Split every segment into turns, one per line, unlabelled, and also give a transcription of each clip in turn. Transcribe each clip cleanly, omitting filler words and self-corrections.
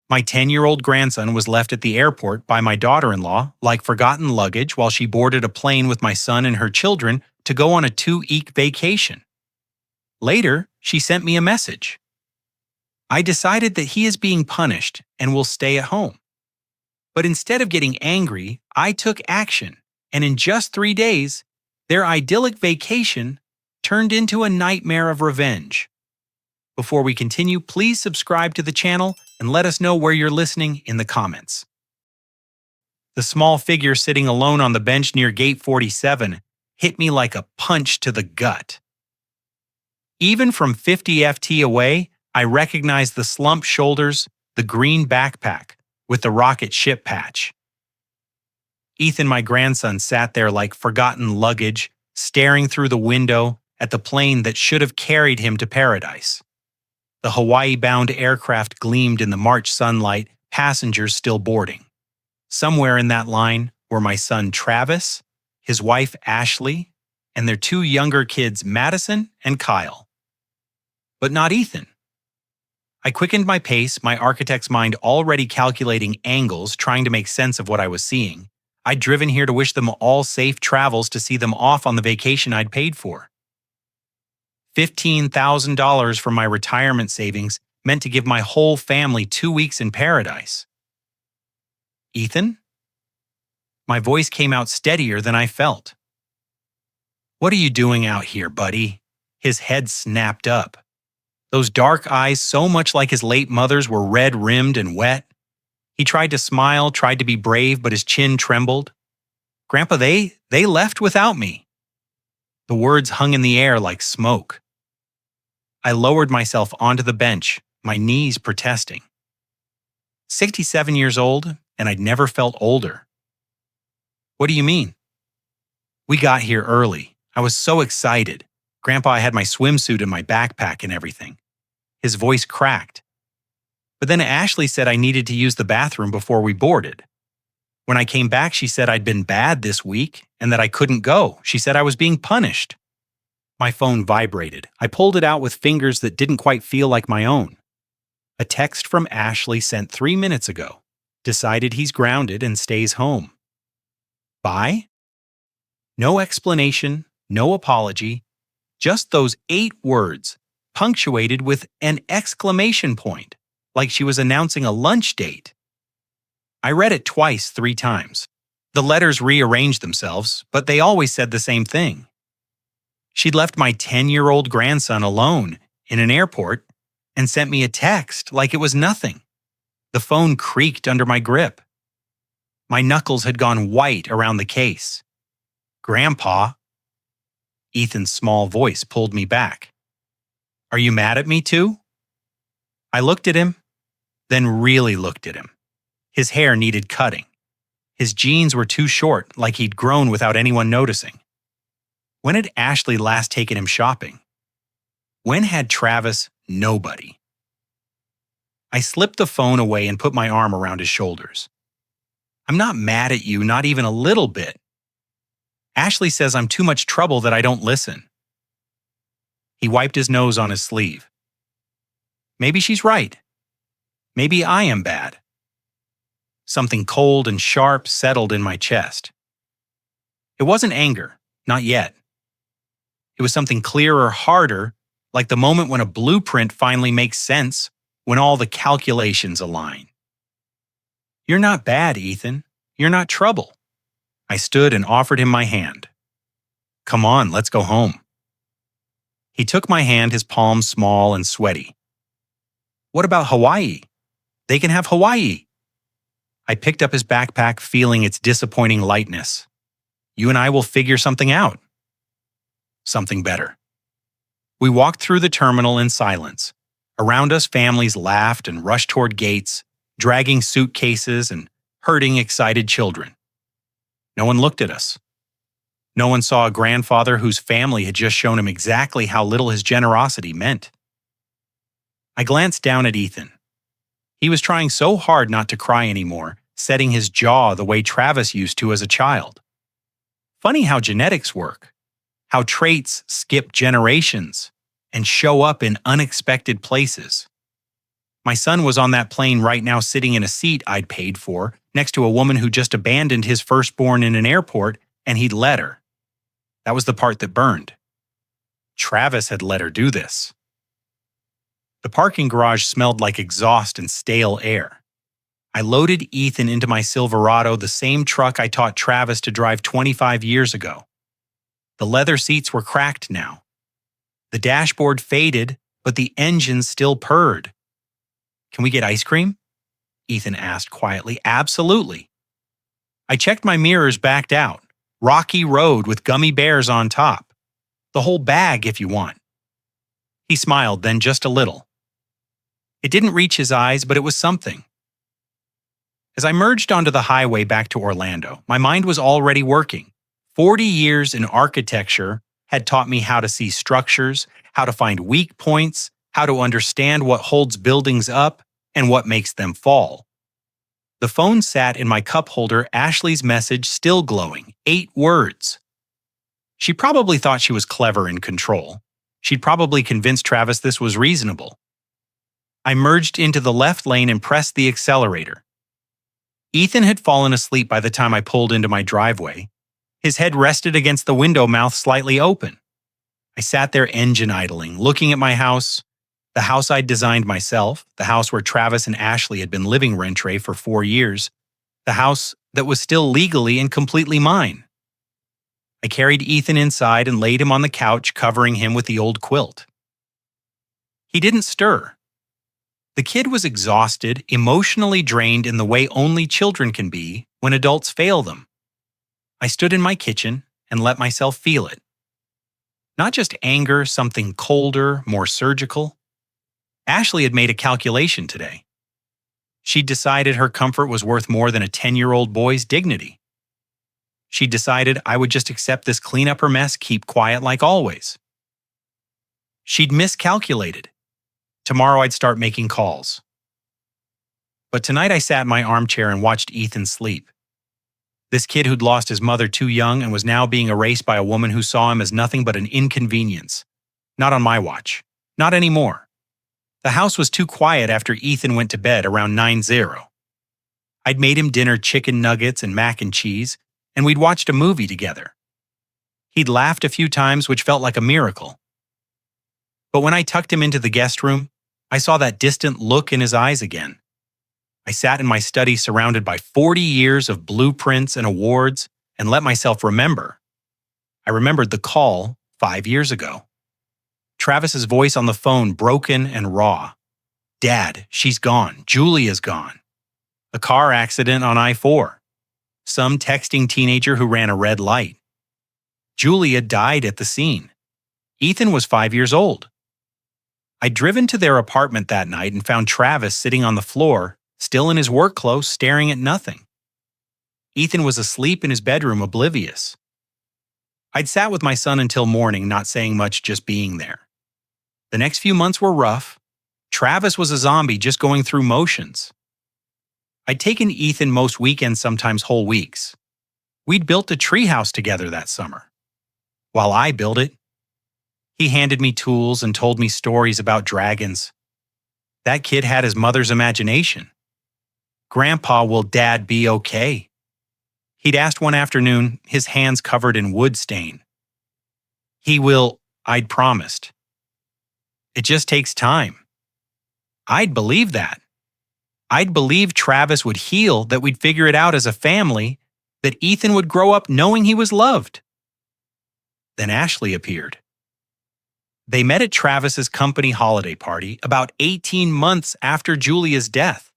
My 10-year-old grandson was left at the airport by my daughter-in-law like forgotten luggage while she boarded a plane with my son and her children to go on a 2-week vacation. Later, she sent me a message. I decided that he is being punished and will stay at home. But instead of getting angry, I took action, and in just 3 days, their idyllic vacation turned into a nightmare of revenge. Before we continue, please subscribe to the channel and let us know where you're listening in the comments. The small figure sitting alone on the bench near gate 47 hit me like a punch to the gut. Even from 50 FT away, I recognized the slumped shoulders, the green backpack with the rocket ship patch. Ethan, my grandson, sat there like forgotten luggage, staring through the window at the plane that should have carried him to paradise. The Hawaii-bound aircraft gleamed in the March sunlight, passengers still boarding. Somewhere in that line were my son Travis, his wife Ashley, and their 2 younger kids Madison and Kyle. But not Ethan. I quickened my pace, my architect's mind already calculating angles, trying to make sense of what I was seeing. I'd driven here to wish them all safe travels to see them off on the vacation I'd paid for. $15,000 from my retirement savings meant to give my whole family 2 weeks in paradise. Ethan? My voice came out steadier than I felt. What are you doing out here, buddy? His head snapped up. Those dark eyes, so much like his late mother's, were red-rimmed and wet. He tried to smile, tried to be brave, but his chin trembled. Grandpa, they left without me. The words hung in the air like smoke. I lowered myself onto the bench, my knees protesting. 67 years old, and I'd never felt older. What do you mean? We got here early. I was so excited. Grandpa, I had my swimsuit and my backpack and everything. His voice cracked. But then Ashley said I needed to use the bathroom before we boarded. When I came back, she said I'd been bad this week and that I couldn't go. She said I was being punished. My phone vibrated. I pulled it out with fingers that didn't quite feel like my own. A text from Ashley sent 3 minutes ago. Decided he's grounded and stays home. Bye? No explanation, no apology, just those 8 words, punctuated with an exclamation point, like she was announcing a lunch date. I read it twice, 3 times. The letters rearranged themselves, but they always said the same thing. She'd left my 10-year-old grandson alone in an airport and sent me a text like it was nothing. The phone creaked under my grip. My knuckles had gone white around the case. Grandpa. Ethan's small voice pulled me back. Are you mad at me too? I looked at him, then really looked at him. His hair needed cutting. His jeans were too short, like he'd grown without anyone noticing. When had Ashley last taken him shopping? When had Travis nobody? I slipped the phone away and put my arm around his shoulders. I'm not mad at you, not even a little bit. Ashley says I'm too much trouble that I don't listen. He wiped his nose on his sleeve. Maybe she's right. Maybe I am bad. Something cold and sharp settled in my chest. It wasn't anger, not yet. It was something clearer, harder, like the moment when a blueprint finally makes sense, when all the calculations align. You're not bad, Ethan. You're not trouble. I stood and offered him my hand. Come on, let's go home. He took my hand, his palms small and sweaty. What about Hawaii? They can have Hawaii. I picked up his backpack, feeling its disappointing lightness. You and I will figure something out. Something better. We walked through the terminal in silence. Around us, families laughed and rushed toward gates, dragging suitcases and herding excited children. No one looked at us. No one saw a grandfather whose family had just shown him exactly how little his generosity meant. I glanced down at Ethan. He was trying so hard not to cry anymore, setting his jaw the way Travis used to as a child. Funny how genetics work, how traits skip generations and show up in unexpected places. My son was on that plane right now sitting in a seat I'd paid for, next to a woman who just abandoned his firstborn in an airport, and he'd let her. That was the part that burned. Travis had let her do this. The parking garage smelled like exhaust and stale air. I loaded Ethan into my Silverado, the same truck I taught Travis to drive 25 years ago. The leather seats were cracked now. The dashboard faded, but the engine still purred. "Can we get ice cream?" Ethan asked quietly. "Absolutely." I checked my mirrors backed out. Rocky road with gummy bears on top. "The whole bag if you want." He smiled, then just a little. It didn't reach his eyes, but it was something. As I merged onto the highway back to Orlando, my mind was already working. 40 years in architecture had taught me how to see structures, how to find weak points, how to understand what holds buildings up and what makes them fall. The phone sat in my cup holder, Ashley's message still glowing, 8 words. She probably thought she was clever in control. She'd probably convinced Travis this was reasonable. I merged into the left lane and pressed the accelerator. Ethan had fallen asleep by the time I pulled into my driveway. His head rested against the window, mouth slightly open. I sat there engine idling, looking at my house, the house I'd designed myself, the house where Travis and Ashley had been living rent-free for 4 years, the house that was still legally and completely mine. I carried Ethan inside and laid him on the couch, covering him with the old quilt. He didn't stir. The kid was exhausted, emotionally drained in the way only children can be when adults fail them. I stood in my kitchen and let myself feel it. Not just anger, something colder, more surgical. Ashley had made a calculation today. She decided her comfort was worth more than a 10-year-old boy's dignity. She decided I would just accept this, clean up her mess, keep quiet like always. She'd miscalculated. Tomorrow I'd start making calls. But tonight I sat in my armchair and watched Ethan sleep. This kid who'd lost his mother too young and was now being erased by a woman who saw him as nothing but an inconvenience. Not on my watch. Not anymore. The house was too quiet after Ethan went to bed around 9:00. I'd made him dinner, chicken nuggets and mac and cheese, and we'd watched a movie together. He'd laughed a few times, which felt like a miracle. But when I tucked him into the guest room, I saw that distant look in his eyes again. I sat in my study surrounded by 40 years of blueprints and awards and let myself remember. I remembered the call 5 years ago. Travis's voice on the phone, broken and raw. "Dad, she's gone. Julia's gone. A car accident on I-4. Some texting teenager who ran a red light. Julia died at the scene. Ethan was 5 years old." I'd driven to their apartment that night and found Travis sitting on the floor, still in his work clothes, staring at nothing. Ethan was asleep in his bedroom, oblivious. I'd sat with my son until morning, not saying much, just being there. The next few months were rough. Travis was a zombie just going through motions. I'd taken Ethan most weekends, sometimes whole weeks. We'd built a treehouse together that summer. While I built it, he handed me tools and told me stories about dragons. That kid had his mother's imagination. "Grandpa, will Dad be okay?" He'd asked one afternoon, his hands covered in wood stain. "He will," I'd promised. "It just takes time." I'd believe that. I'd believe Travis would heal, that we'd figure it out as a family, that Ethan would grow up knowing he was loved. Then Ashley appeared. They met at Travis's company holiday party about 18 months after Julia's death.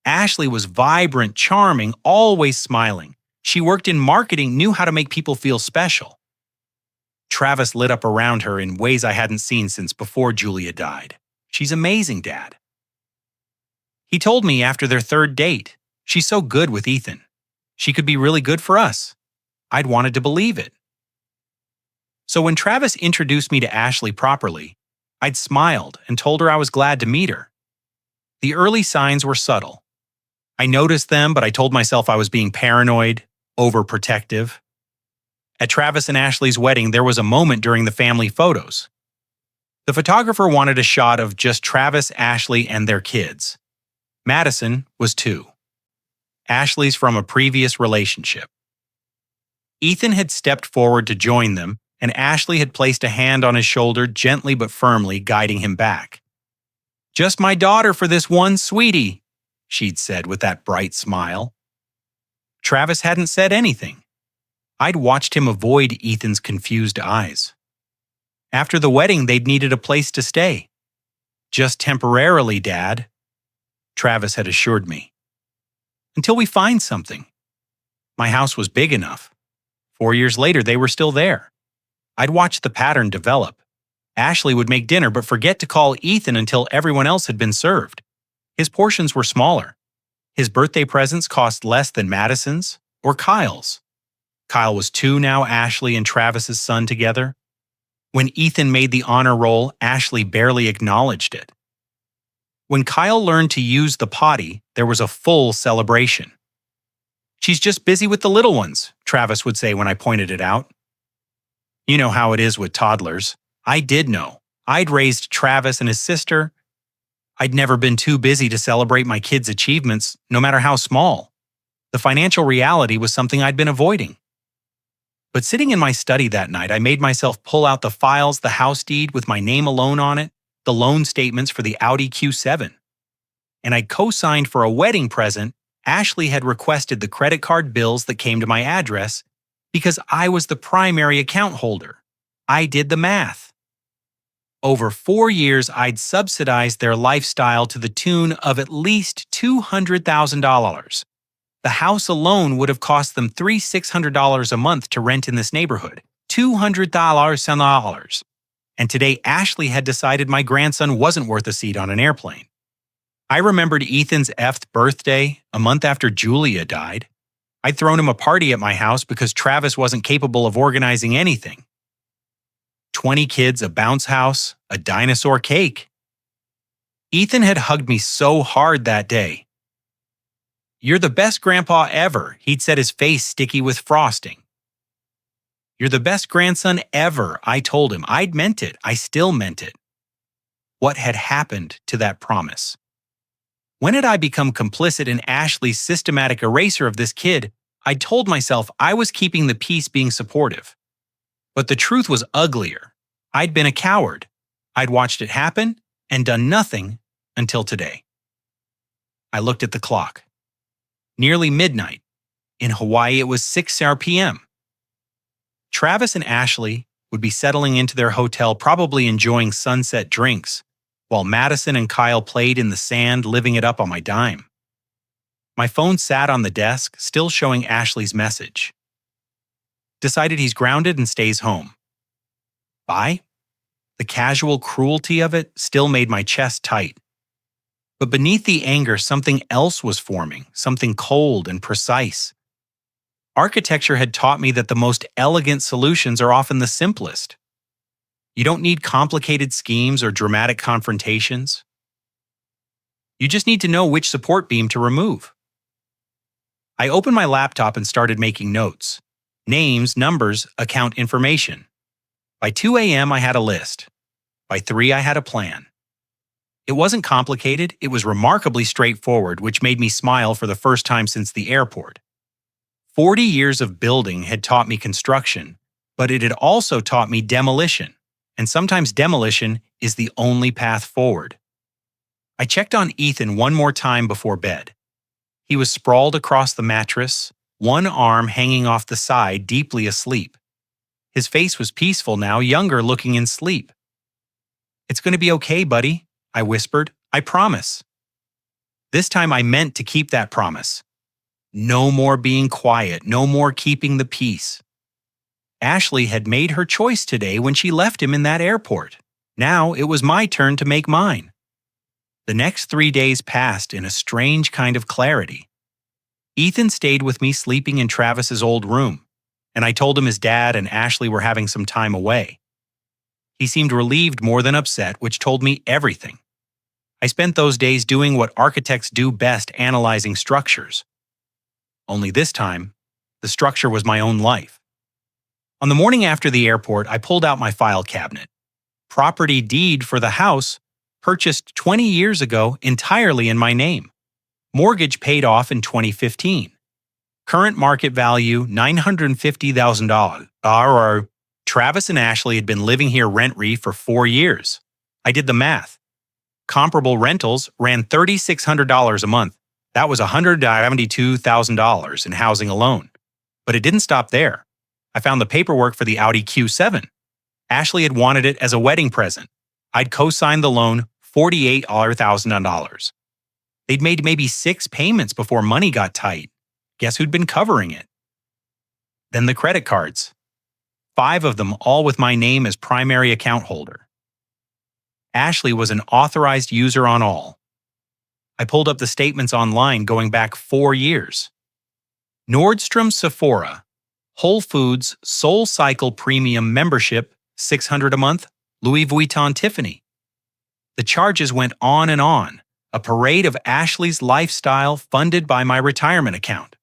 Ashley was vibrant, charming, always smiling. She worked in marketing, knew how to make people feel special. Travis lit up around her in ways I hadn't seen since before Julia died. "She's amazing, Dad." He told me after their third date, "She's so good with Ethan. She could be really good for us." I'd wanted to believe it. So when Travis introduced me to Ashley properly, I'd smiled and told her I was glad to meet her. The early signs were subtle. I noticed them, but I told myself I was being paranoid, overprotective. At Travis and Ashley's wedding, there was a moment during the family photos. The photographer wanted a shot of just Travis, Ashley, and their kids. Madison was 2. Ashley's from a previous relationship. Ethan had stepped forward to join them, and Ashley had placed a hand on his shoulder gently but firmly, guiding him back. "Just my daughter for this one, sweetie," she'd said with that bright smile. Travis hadn't said anything. I'd watched him avoid Ethan's confused eyes. After the wedding, they'd needed a place to stay. "Just temporarily, Dad," Travis had assured me. "Until we find something." My house was big enough. 4 years later, they were still there. I'd watched the pattern develop. Ashley would make dinner but forget to call Ethan until everyone else had been served. His portions were smaller. His birthday presents cost less than Madison's or Kyle's. Kyle was 2 now, Ashley and Travis's son together. When Ethan made the honor roll, Ashley barely acknowledged it. When Kyle learned to use the potty, there was a full celebration. "She's just busy with the little ones," Travis would say when I pointed it out. You know how it is with toddlers. I did know. I'd raised Travis and his sister. I'd never been too busy to celebrate my kids' achievements, no matter how small. The financial reality was something I'd been avoiding. But sitting in my study that night, I made myself pull out the files, the house deed with my name alone on it, the loan statements for the Audi Q7. And I'd co-signed for a wedding present. Ashley had requested the credit card bills that came to my address because I was the primary account holder. I did the math. Over 4 years, I'd subsidized their lifestyle to the tune of at least $200,000. The house alone would have cost them $600 a month to rent in this neighborhood. $200,000. And today, Ashley had decided my grandson wasn't worth a seat on an airplane. I remembered Ethan's Fth birthday, a month after Julia died. I'd thrown him a party at my house because Travis wasn't capable of organizing anything. 20 kids, a bounce house, a dinosaur cake. Ethan had hugged me so hard that day. "You're the best grandpa ever," he'd said, his face sticky with frosting. "You're the best grandson ever," I told him. I'd meant it. I still meant it. What had happened to that promise? When had I become complicit in Ashley's systematic erasure of this kid? I told myself I was keeping the peace, being supportive. But the truth was uglier. I'd been a coward. I'd watched it happen and done nothing until today. I looked at the clock. Nearly midnight. In Hawaii, it was 6 p.m. Travis and Ashley would be settling into their hotel, probably enjoying sunset drinks, while Madison and Kyle played in the sand, living it up on my dime. My phone sat on the desk, still showing Ashley's message. "Decided he's grounded and stays home." Bye? The casual cruelty of it still made my chest tight. But beneath the anger, something else was forming, something cold and precise. Architecture had taught me that the most elegant solutions are often the simplest. You don't need complicated schemes or dramatic confrontations. You just need to know which support beam to remove. I opened my laptop and started making notes. Names, numbers, account information. By 2 a.m., I had a list. By 3, I had a plan. It wasn't complicated, it was remarkably straightforward, which made me smile for the first time since the airport. 40 years of building had taught me construction, but it had also taught me demolition. And sometimes demolition is the only path forward. I checked on Ethan one more time before bed. He was sprawled across the mattress, one arm hanging off the side, deeply asleep. His face was peaceful now, younger looking in sleep. "It's going to be okay, buddy," I whispered. "I promise." This time I meant to keep that promise. No more being quiet, no more keeping the peace. Ashley had made her choice today when she left him in that airport. Now it was my turn to make mine. The next 3 days passed in a strange kind of clarity. Ethan stayed with me, sleeping in Travis's old room, and I told him his dad and Ashley were having some time away. He seemed relieved more than upset, which told me everything. I spent those days doing what architects do best, analyzing structures. Only this time, the structure was my own life. On the morning after the airport, I pulled out my file cabinet. property deed for the house, purchased 20 years ago entirely in my name. Mortgage paid off in 2015. Current market value $950,000. Travis and Ashley had been living here rent-free for 4 years. I did the math. Comparable rentals ran $3,600 a month. That was $172,000 in housing alone. But it didn't stop there. I found the paperwork for the Audi Q7. Ashley had wanted it as a wedding present. I'd co-signed the loan, $48,000. They'd made maybe 6 payments before money got tight. Guess who'd been covering it? Then the credit cards. 5 of them, all with my name as primary account holder. Ashley was an authorized user on all. I pulled up the statements online going back 4 years. Nordstrom, Sephora, Whole Foods, SoulCycle Premium membership, $600 a month, Louis Vuitton Tiffany. The charges went on and on, a parade of Ashley's lifestyle funded by my retirement account.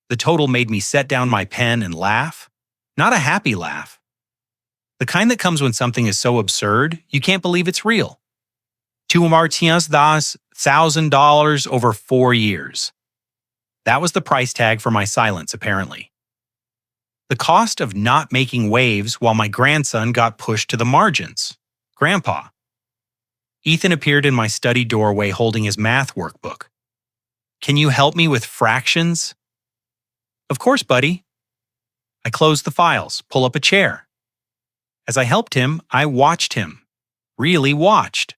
The total made me set down my pen and laugh. Not a happy laugh. The kind that comes when something is so absurd, you can't believe it's real. $2,100,000 over 4 years. That was the price tag for my silence, apparently. The cost of not making waves while my grandson got pushed to the margins. Grandpa. Ethan appeared in my study doorway holding his math workbook. Can you help me with fractions? Of course, buddy. I closed the files, pull up a chair. As I helped him, I watched him. Really watched.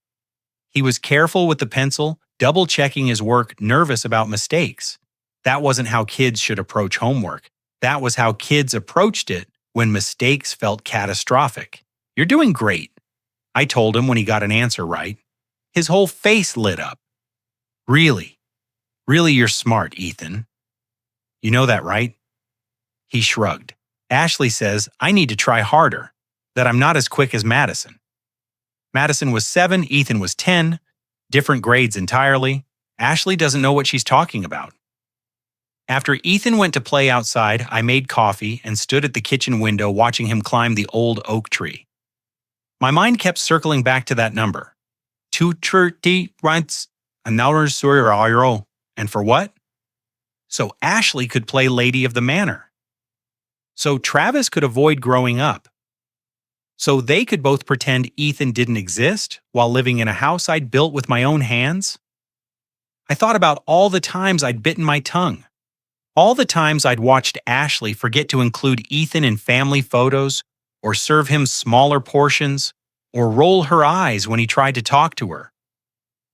He was careful with the pencil, double-checking his work, nervous about mistakes. That wasn't how kids should approach homework. That was how kids approached it when mistakes felt catastrophic. You're doing great, I told him when he got an answer right. His whole face lit up. Really you're smart, Ethan. You know that, right? He shrugged. Ashley says I need to try harder, that I'm not as quick as Madison. Madison was 7, Ethan was 10. Different grades entirely. Ashley doesn't know what she's talking about. After Ethan went to play outside, I made coffee and stood at the kitchen window watching him climb the old oak tree. My mind kept circling back to that number. 230 rights, another euro. And for what? So Ashley could play Lady of the Manor. So Travis could avoid growing up. So they could both pretend Ethan didn't exist while living in a house I'd built with my own hands. I thought about all the times I'd bitten my tongue. All the times I'd watched Ashley forget to include Ethan in family photos, or serve him smaller portions, or roll her eyes when he tried to talk to her.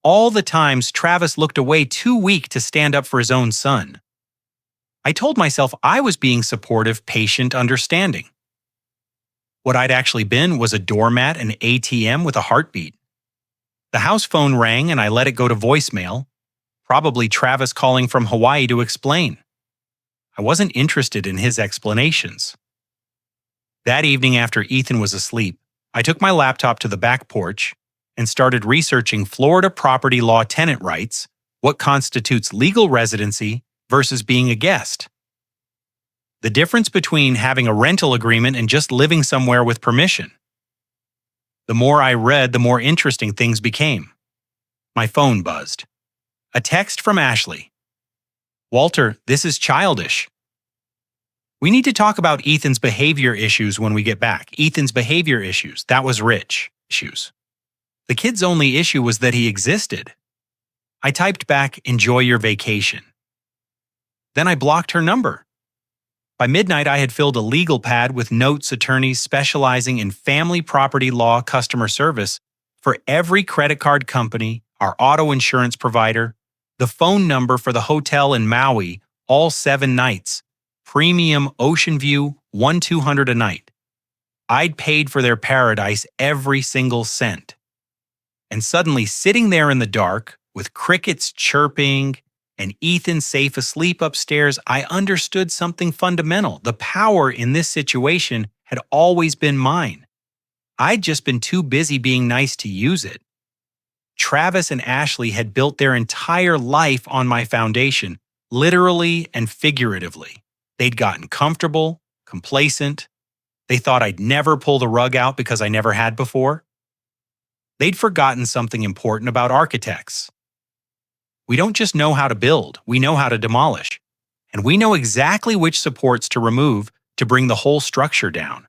All the times Travis looked away too weak to stand up for his own son. I told myself I was being supportive, patient, understanding. What I'd actually been was a doormat and ATM with a heartbeat. The house phone rang and I let it go to voicemail, probably Travis calling from Hawaii to explain. I wasn't interested in his explanations. That evening after Ethan was asleep, I took my laptop to the back porch and started researching Florida property law tenant rights, what constitutes legal residency versus being a guest. The difference between having a rental agreement and just living somewhere with permission. The more I read, the more interesting things became. My phone buzzed. A text from Ashley. Walter, this is childish. We need to talk about Ethan's behavior issues when we get back. Ethan's behavior issues. That was Rich issues. The kid's only issue was that he existed. I typed back, enjoy your vacation. Then I blocked her number. By midnight, I had filled a legal pad with notes attorneys specializing in family property law customer service for every credit card company, our auto insurance provider, the phone number for the hotel in Maui, all 7 nights, premium ocean view, $1,200 a night. I'd paid for their paradise every single cent. And suddenly, sitting there in the dark, with crickets chirping and Ethan safe asleep upstairs, I understood something fundamental. The power in this situation had always been mine. I'd just been too busy being nice to use it. Travis and Ashley had built their entire life on my foundation, literally and figuratively. They'd gotten comfortable, complacent. They thought I'd never pull the rug out because I never had before. They'd forgotten something important about architects. We don't just know how to build, we know how to demolish. And we know exactly which supports to remove to bring the whole structure down.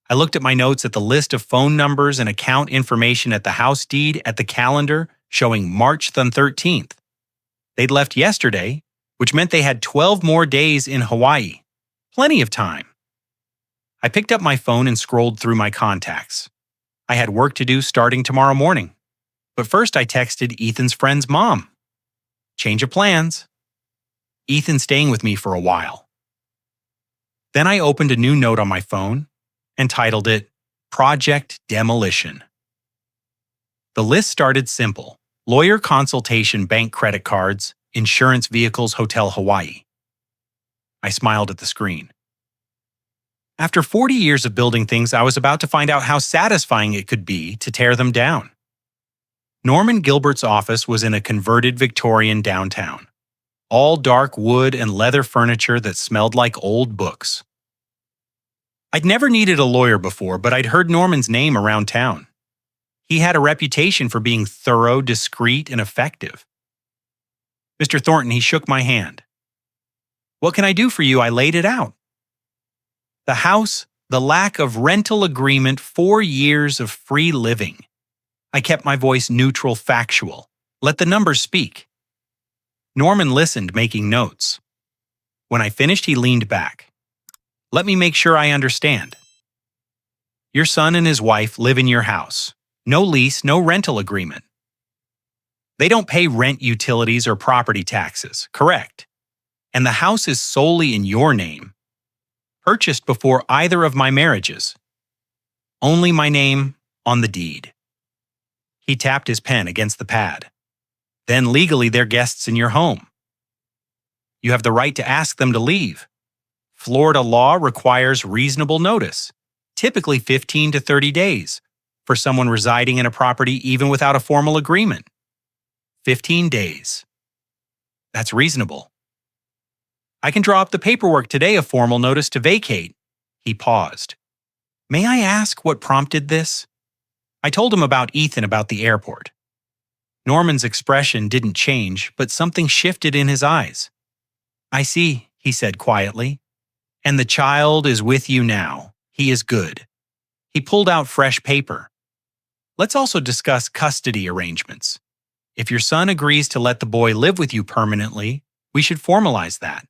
I looked at my notes at the list of phone numbers and account information at the house deed at the calendar showing March the 13th. They'd left yesterday, which meant they had 12 more days in Hawaii. Plenty of time. I picked up my phone and scrolled through my contacts. I had work to do starting tomorrow morning. But first I texted Ethan's friend's mom. Change of plans. Ethan's staying with me for a while. Then I opened a new note on my phone and titled it Project Demolition. The list started simple: lawyer consultation, bank credit cards, insurance, vehicles, Hotel Hawaii. I smiled at the screen. After 40 years of building things, I was about to find out how satisfying it could be to tear them down. Norman Gilbert's office was in a converted Victorian downtown. All dark wood and leather furniture that smelled like old books. I'd never needed a lawyer before, but I'd heard Norman's name around town. He had a reputation for being thorough, discreet, and effective. Mr. Thornton, he shook my hand. What can I do for you? I laid it out. The house, the lack of rental agreement, 4 years of free living. I kept my voice neutral, factual. Let the numbers speak. Norman listened, making notes. When I finished, he leaned back. Let me make sure I understand. Your son and his wife live in your house. No lease, no rental agreement. They don't pay rent, utilities, or property taxes, correct? And the house is solely in your name. Purchased before either of my marriages. Only my name on the deed. He tapped his pen against the pad. Then legally they're guests in your home. You have the right to ask them to leave. Florida law requires reasonable notice, typically 15 to 30 days, for someone residing in a property even without a formal agreement. 15 days. That's reasonable. I can draw up the paperwork today, a formal notice to vacate. He paused. May I ask what prompted this? I told him about Ethan, about the airport. Norman's expression didn't change, but something shifted in his eyes. I see, he said quietly. And the child is with you now. He is good. He pulled out fresh paper. Let's also discuss custody arrangements. If your son agrees to let the boy live with you permanently, we should formalize that.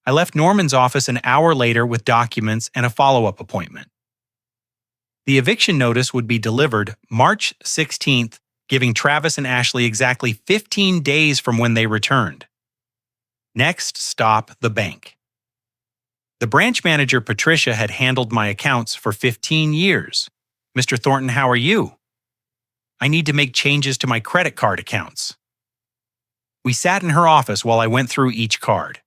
I left Norman's office an hour later with documents and a follow-up appointment. The eviction notice would be delivered March 16th, giving Travis and Ashley exactly 15 days from when they returned. Next stop, the bank. The branch manager, Patricia, had handled my accounts for 15 years. Mr. Thornton, how are you? I need to make changes to my credit card accounts. We sat in her office while I went through each card.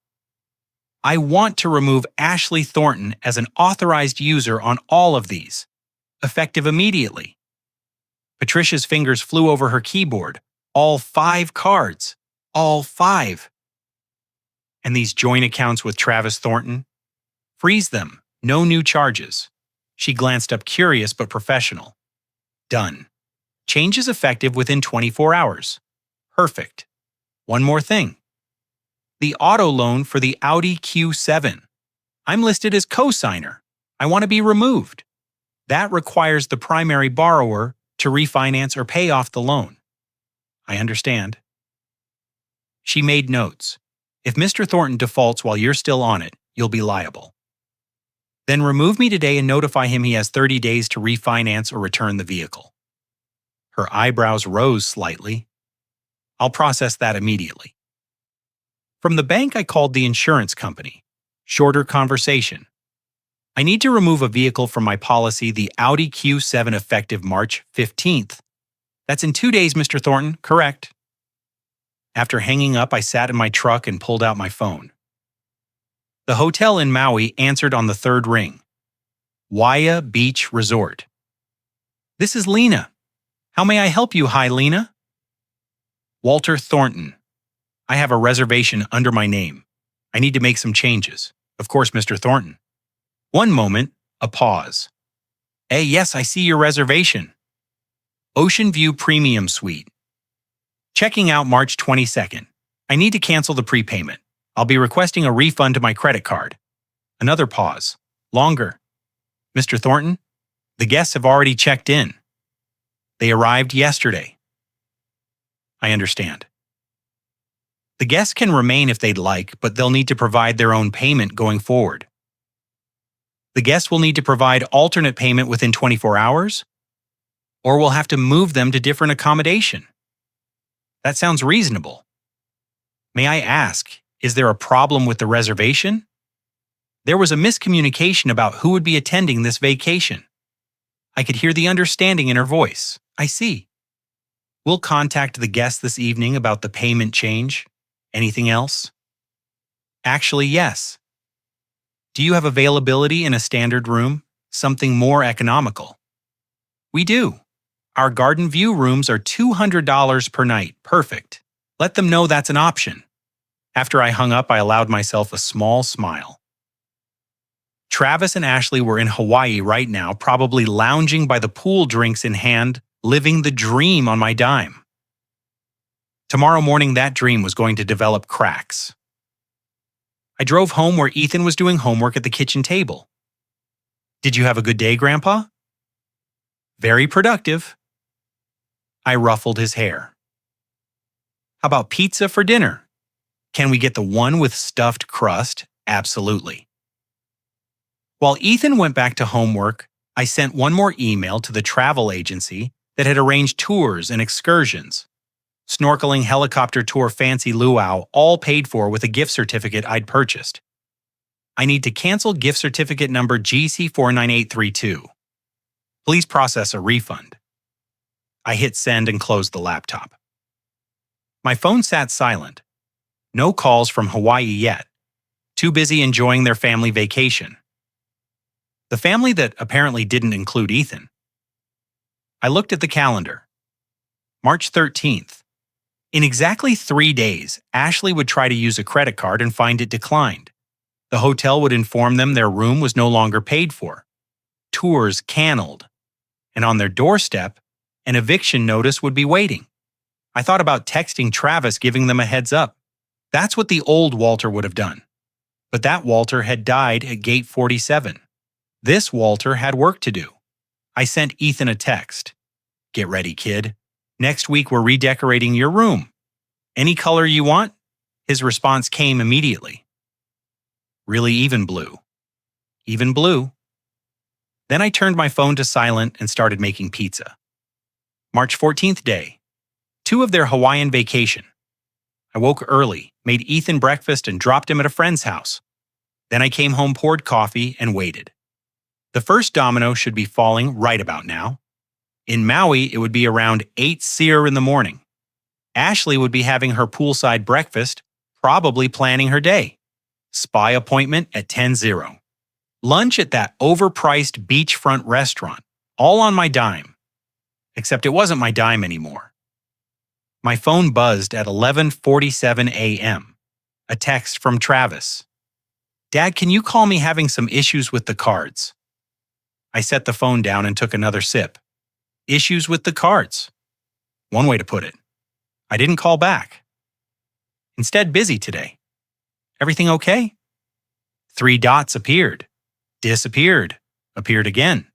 I want to remove Ashley Thornton as an authorized user on all of these, effective immediately. Patricia's fingers flew over her keyboard. All 5 cards. All 5. And these joint accounts with Travis Thornton? Freeze them. No new charges. She glanced up, curious but professional. Done. Changes effective within 24 hours. Perfect. One more thing. The auto loan for the Audi Q7. I'm listed as co-signer. I want to be removed. That requires the primary borrower to refinance or pay off the loan. I understand. She made notes. If Mr. Thornton defaults while you're still on it, you'll be liable. Then remove me today and notify him he has 30 days to refinance or return the vehicle. Her eyebrows rose slightly. I'll process that immediately. From the bank, I called the insurance company. Shorter conversation. I need to remove a vehicle from my policy, the Audi Q7, effective March 15th. That's in 2 days, Mr. Thornton, correct. After hanging up, I sat in my truck and pulled out my phone. The hotel in Maui answered on the 3rd ring. Waia Beach Resort. This is Lena. How may I help you? Hi, Lena. Walter Thornton. I have a reservation under my name. I need to make some changes. Of course, Mr. Thornton. One moment, a pause. Yes, I see your reservation. Ocean View Premium Suite. Checking out March 22nd. I need to cancel the prepayment. I'll be requesting a refund to my credit card. Another pause. Longer. Mr. Thornton, the guests have already checked in. They arrived yesterday. I understand. The guests can remain if they'd like, but they'll need to provide their own payment going forward. The guests will need to provide alternate payment within 24 hours, or we'll have to move them to different accommodation. That sounds reasonable. May I ask, is there a problem with the reservation? There was a miscommunication about who would be attending this vacation. I could hear the understanding in her voice. I see. We'll contact the guests this evening about the payment change. Anything else? Actually, yes. Do you have availability in a standard room? Something more economical? We do. Our garden view rooms are $200 per night. Perfect. Let them know that's an option. After I hung up, I allowed myself a small smile. Travis and Ashley were in Hawaii right now, probably lounging by the pool, drinks in hand, living the dream on my dime. Tomorrow morning, that dream was going to develop cracks. I drove home where Ethan was doing homework at the kitchen table. Did you have a good day, Grandpa? Very productive. I ruffled his hair. How about pizza for dinner? Can we get the one with stuffed crust? Absolutely. While Ethan went back to homework, I sent one more email to the travel agency that had arranged tours and excursions. Snorkeling, helicopter tour, fancy luau, all paid for with a gift certificate I'd purchased. I need to cancel gift certificate number GC49832. Please process a refund. I hit send and closed the laptop. My phone sat silent. No calls from Hawaii yet. Too busy enjoying their family vacation. The family that apparently didn't include Ethan. I looked at the calendar. March 13th. In exactly 3 days, Ashley would try to use a credit card and find it declined. The hotel would inform them their room was no longer paid for. Tours canceled. And on their doorstep, an eviction notice would be waiting. I thought about texting Travis, giving them a heads up. That's what the old Walter would have done. But that Walter had died at gate 47. This Walter had work to do. I sent Ethan a text. Get ready, kid. Next week we're redecorating your room. Any color you want? His response came immediately. Really even blue. Even blue. Then I turned my phone to silent and started making pizza. March 14th day. 2 of their Hawaiian vacation. I woke early, made Ethan breakfast and dropped him at a friend's house. Then I came home, poured coffee, and waited. The first domino should be falling right about now. In Maui, it would be around 8 SEER in the morning. Ashley would be having her poolside breakfast, probably planning her day. Spa appointment at 10:00. Lunch at that overpriced beachfront restaurant, all on my dime. Except it wasn't my dime anymore. My phone buzzed at 11:47 a.m. A text from Travis. Dad, can you call me having some issues with the cards? I set the phone down and took another sip. Issues with the cards. One way to put it. I didn't call back. Instead, busy today. Everything okay? 3 dots appeared. Disappeared. Appeared again.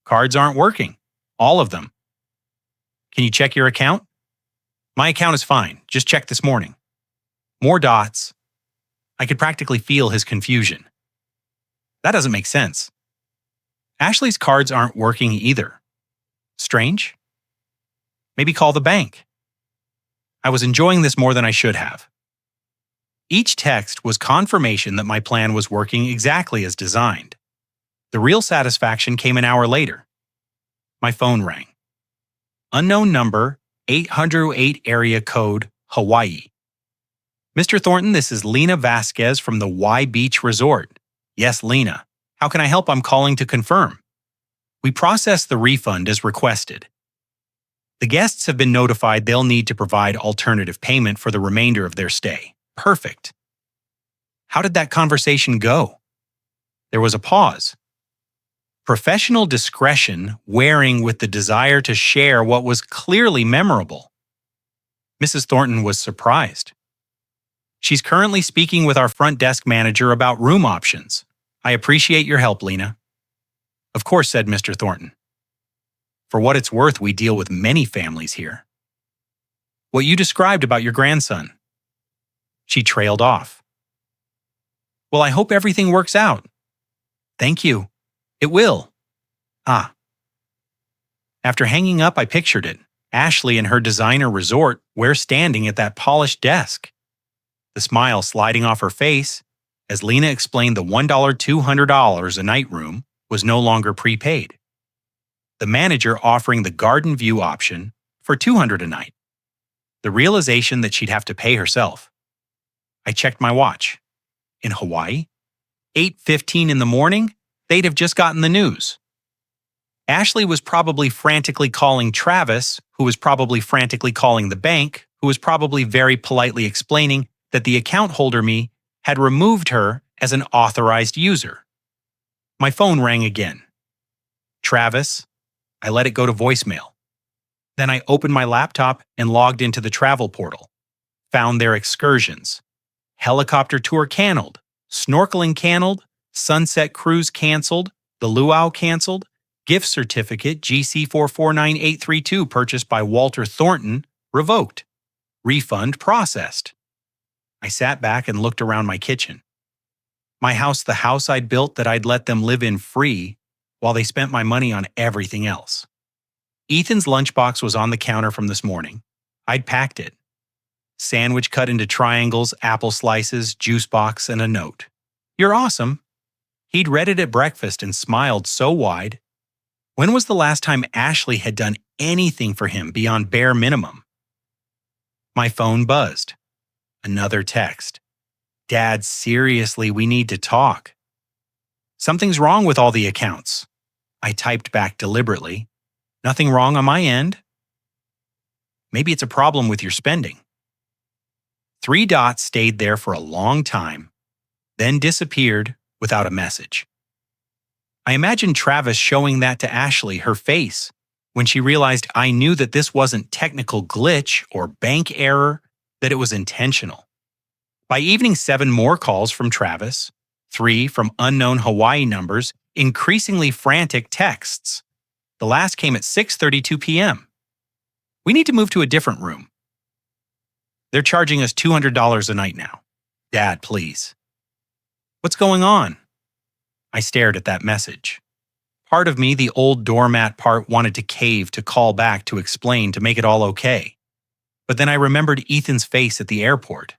Cards aren't working. All of them. Can you check your account? My account is fine. Just checked this morning. More dots. I could practically feel his confusion. That doesn't make sense. Ashley's cards aren't working either. Strange? Maybe call the bank. I was enjoying this more than I should have. Each text was confirmation that my plan was working exactly as designed. The real satisfaction came an hour later. My phone rang. Unknown number, 808 area code, Hawaii. Mr. Thornton, this is Lena Vasquez from the Y Beach Resort. Yes, Lena. How can I help? I'm calling to confirm. We processed the refund as requested. The guests have been notified they'll need to provide alternative payment for the remainder of their stay. Perfect. How did that conversation go? There was a pause. Professional discretion wearing with the desire to share what was clearly memorable. Mrs. Thornton was surprised. She's currently speaking with our front desk manager about room options. I appreciate your help, Lena. Of course, said Mr. Thornton. For what it's worth, we deal with many families here. What you described about your grandson. She trailed off. Well, I hope everything works out. Thank you. It will. Ah. After hanging up, I pictured it. Ashley in her designer resort, we're standing at that polished desk. The smile sliding off her face as Lena explained the $200 a night room was no longer prepaid. The manager offering the garden view option for $200 a night. The realization that she'd have to pay herself. I checked my watch. In Hawaii, 8:15 in the morning, they'd have just gotten the news. Ashley was probably frantically calling Travis, who was probably frantically calling the bank, who was probably very politely explaining that the account holder me had removed her as an authorized user. My phone rang again. Travis. I let it go to voicemail. Then I opened my laptop and logged into the travel portal. Found their excursions. Helicopter tour canceled. Snorkeling canceled. Sunset cruise canceled. The luau canceled. Gift certificate GC449832 purchased by Walter Thornton revoked. Refund processed. I sat back and looked around my kitchen. My house, the house I'd built that I'd let them live in free while they spent my money on everything else. Ethan's lunchbox was on the counter from this morning. I'd packed it. Sandwich cut into triangles, apple slices, juice box, and a note. You're awesome. He'd read it at breakfast and smiled so wide. When was the last time Ashley had done anything for him beyond bare minimum? My phone buzzed. Another text. Dad, seriously, we need to talk. Something's wrong with all the accounts. I typed back deliberately. Nothing wrong on my end. Maybe it's a problem with your spending. 3 dots stayed there for a long time, then disappeared without a message. I imagined Travis showing that to Ashley, her face, when she realized I knew that this wasn't technical glitch or bank error, that it was intentional. By evening 7 more calls from Travis, 3 from unknown Hawaii numbers, increasingly frantic texts. The last came at 6:32 p.m. We need to move to a different room. They're charging us $200 a night now. Dad, please. What's going on? I stared at that message. Part of me, the old doormat part, wanted to cave, to call back, to explain, to make it all okay. But then I remembered Ethan's face at the airport.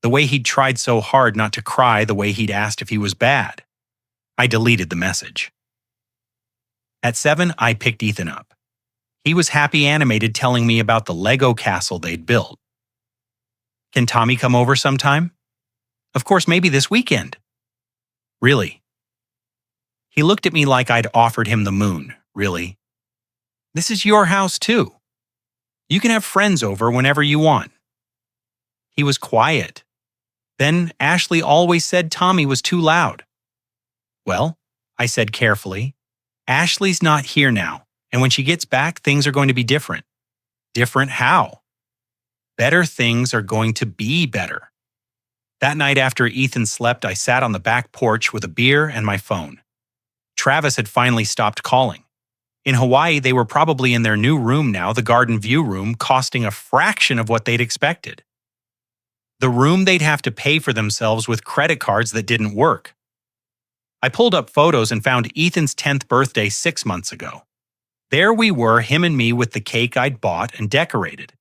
The way he'd tried so hard not to cry, the way he'd asked if he was bad. I deleted the message. At 7, I picked Ethan up. He was happy animated telling me about the Lego castle they'd built. Can Tommy come over sometime? Of course, maybe this weekend. Really? He looked at me like I'd offered him the moon. Really? This is your house too. You can have friends over whenever you want. He was quiet. Then Ashley always said Tommy was too loud. Well, I said carefully, Ashley's not here now, and when she gets back, things are going to be different. Different how? Better things are going to be better. That night after Ethan slept, I sat on the back porch with a beer and my phone. Travis had finally stopped calling. In Hawaii, they were probably in their new room now, the garden view room, costing a fraction of what they'd expected. The room they'd have to pay for themselves with credit cards that didn't work. I pulled up photos and found Ethan's 10th birthday 6 months ago. There we were, him and me, with the cake I'd bought and decorated.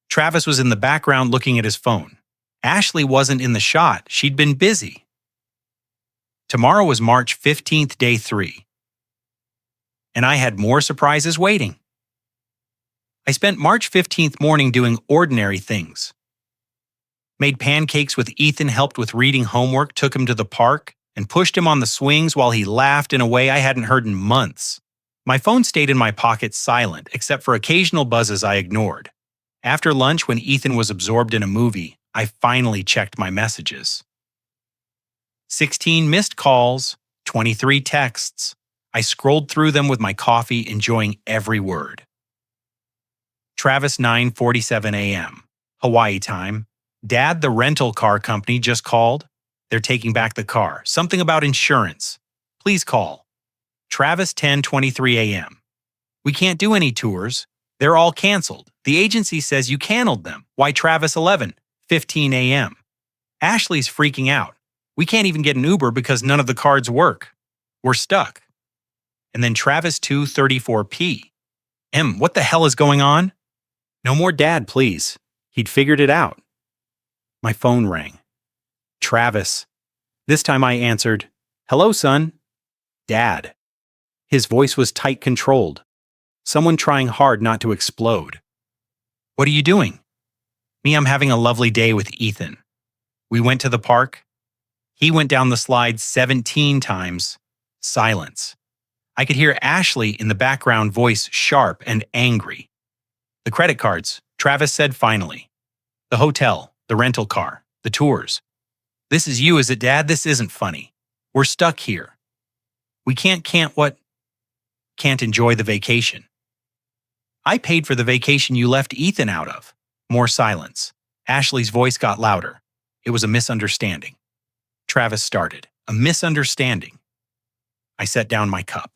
Travis was in the background looking at his phone. Ashley wasn't in the shot. She'd been busy. Tomorrow was March 15th, day 3. And I had more surprises waiting. I spent March 15th morning doing ordinary things. Made pancakes with Ethan, helped with reading homework, took him to the park, and pushed him on the swings while he laughed in a way I hadn't heard in months. My phone stayed in my pocket silent, except for occasional buzzes I ignored. After lunch, when Ethan was absorbed in a movie, I finally checked my messages. 16 missed calls, 23 texts, I scrolled through them with my coffee, enjoying every word. Travis, 9:47 a.m. Hawaii time. Dad, the rental car company just called. They're taking back the car. Something about insurance. Please call. Travis, 10:23 a.m. We can't do any tours. They're all canceled. The agency says you canceled them. Why, Travis, 11:15 a.m. Ashley's freaking out. We can't even get an Uber because none of the cards work. We're stuck. And then Travis, 2:34 p.m. What the hell is going on? No more Dad, please. He'd figured it out. My phone rang. Travis. This time I answered, "Hello, son." Dad. His voice was tight controlled. Someone trying hard not to explode. What are you doing? Me, I'm having a lovely day with Ethan. We went to the park. He went down the slide 17 times. Silence. I could hear Ashley in the background, voice sharp and angry. The credit cards, Travis said finally. The hotel, the rental car, the tours. This is you, is it, Dad? This isn't funny. We're stuck here. We can't enjoy the vacation. I paid for the vacation you left Ethan out of. More silence. Ashley's voice got louder. It was a misunderstanding. Travis started. A misunderstanding. I set down my cup.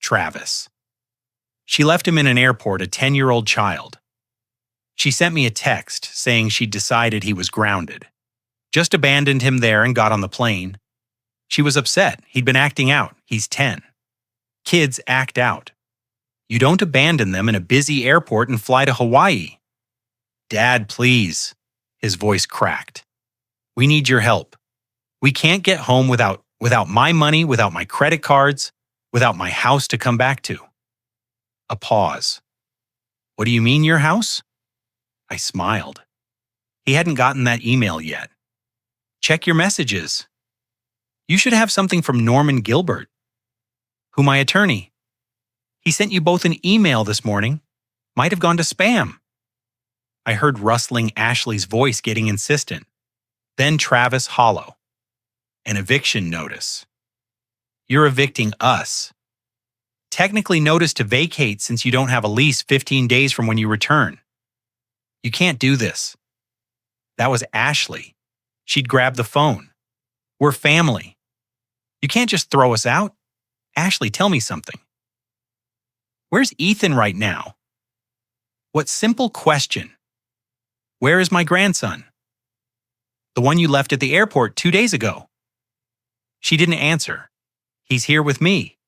Travis. She left him in an airport, a 10-year-old child. She sent me a text saying she'd decided he was grounded. Just abandoned him there and got on the plane. She was upset. He'd been acting out. He's 10. Kids act out. You don't abandon them in a busy airport and fly to Hawaii. Dad, please. His voice cracked. We need your help. We can't get home without my money, without my credit cards, without my house to come back to. A pause. What do you mean, your house? I smiled. He hadn't gotten that email yet. Check your messages. You should have something from Norman Gilbert. Who, my attorney? He sent you both an email this morning. Might have gone to spam. I heard rustling Ashley's voice getting insistent. Then Travis hollow. An eviction notice. You're evicting us. Technically notice to vacate since you don't have a lease 15 days from when you return. You can't do this. That was Ashley. She'd grabbed the phone. We're family. You can't just throw us out. Ashley, tell me something. Where's Ethan right now? What simple question? Where is my grandson? The one you left at the airport 2 days ago. She didn't answer. He's here with me,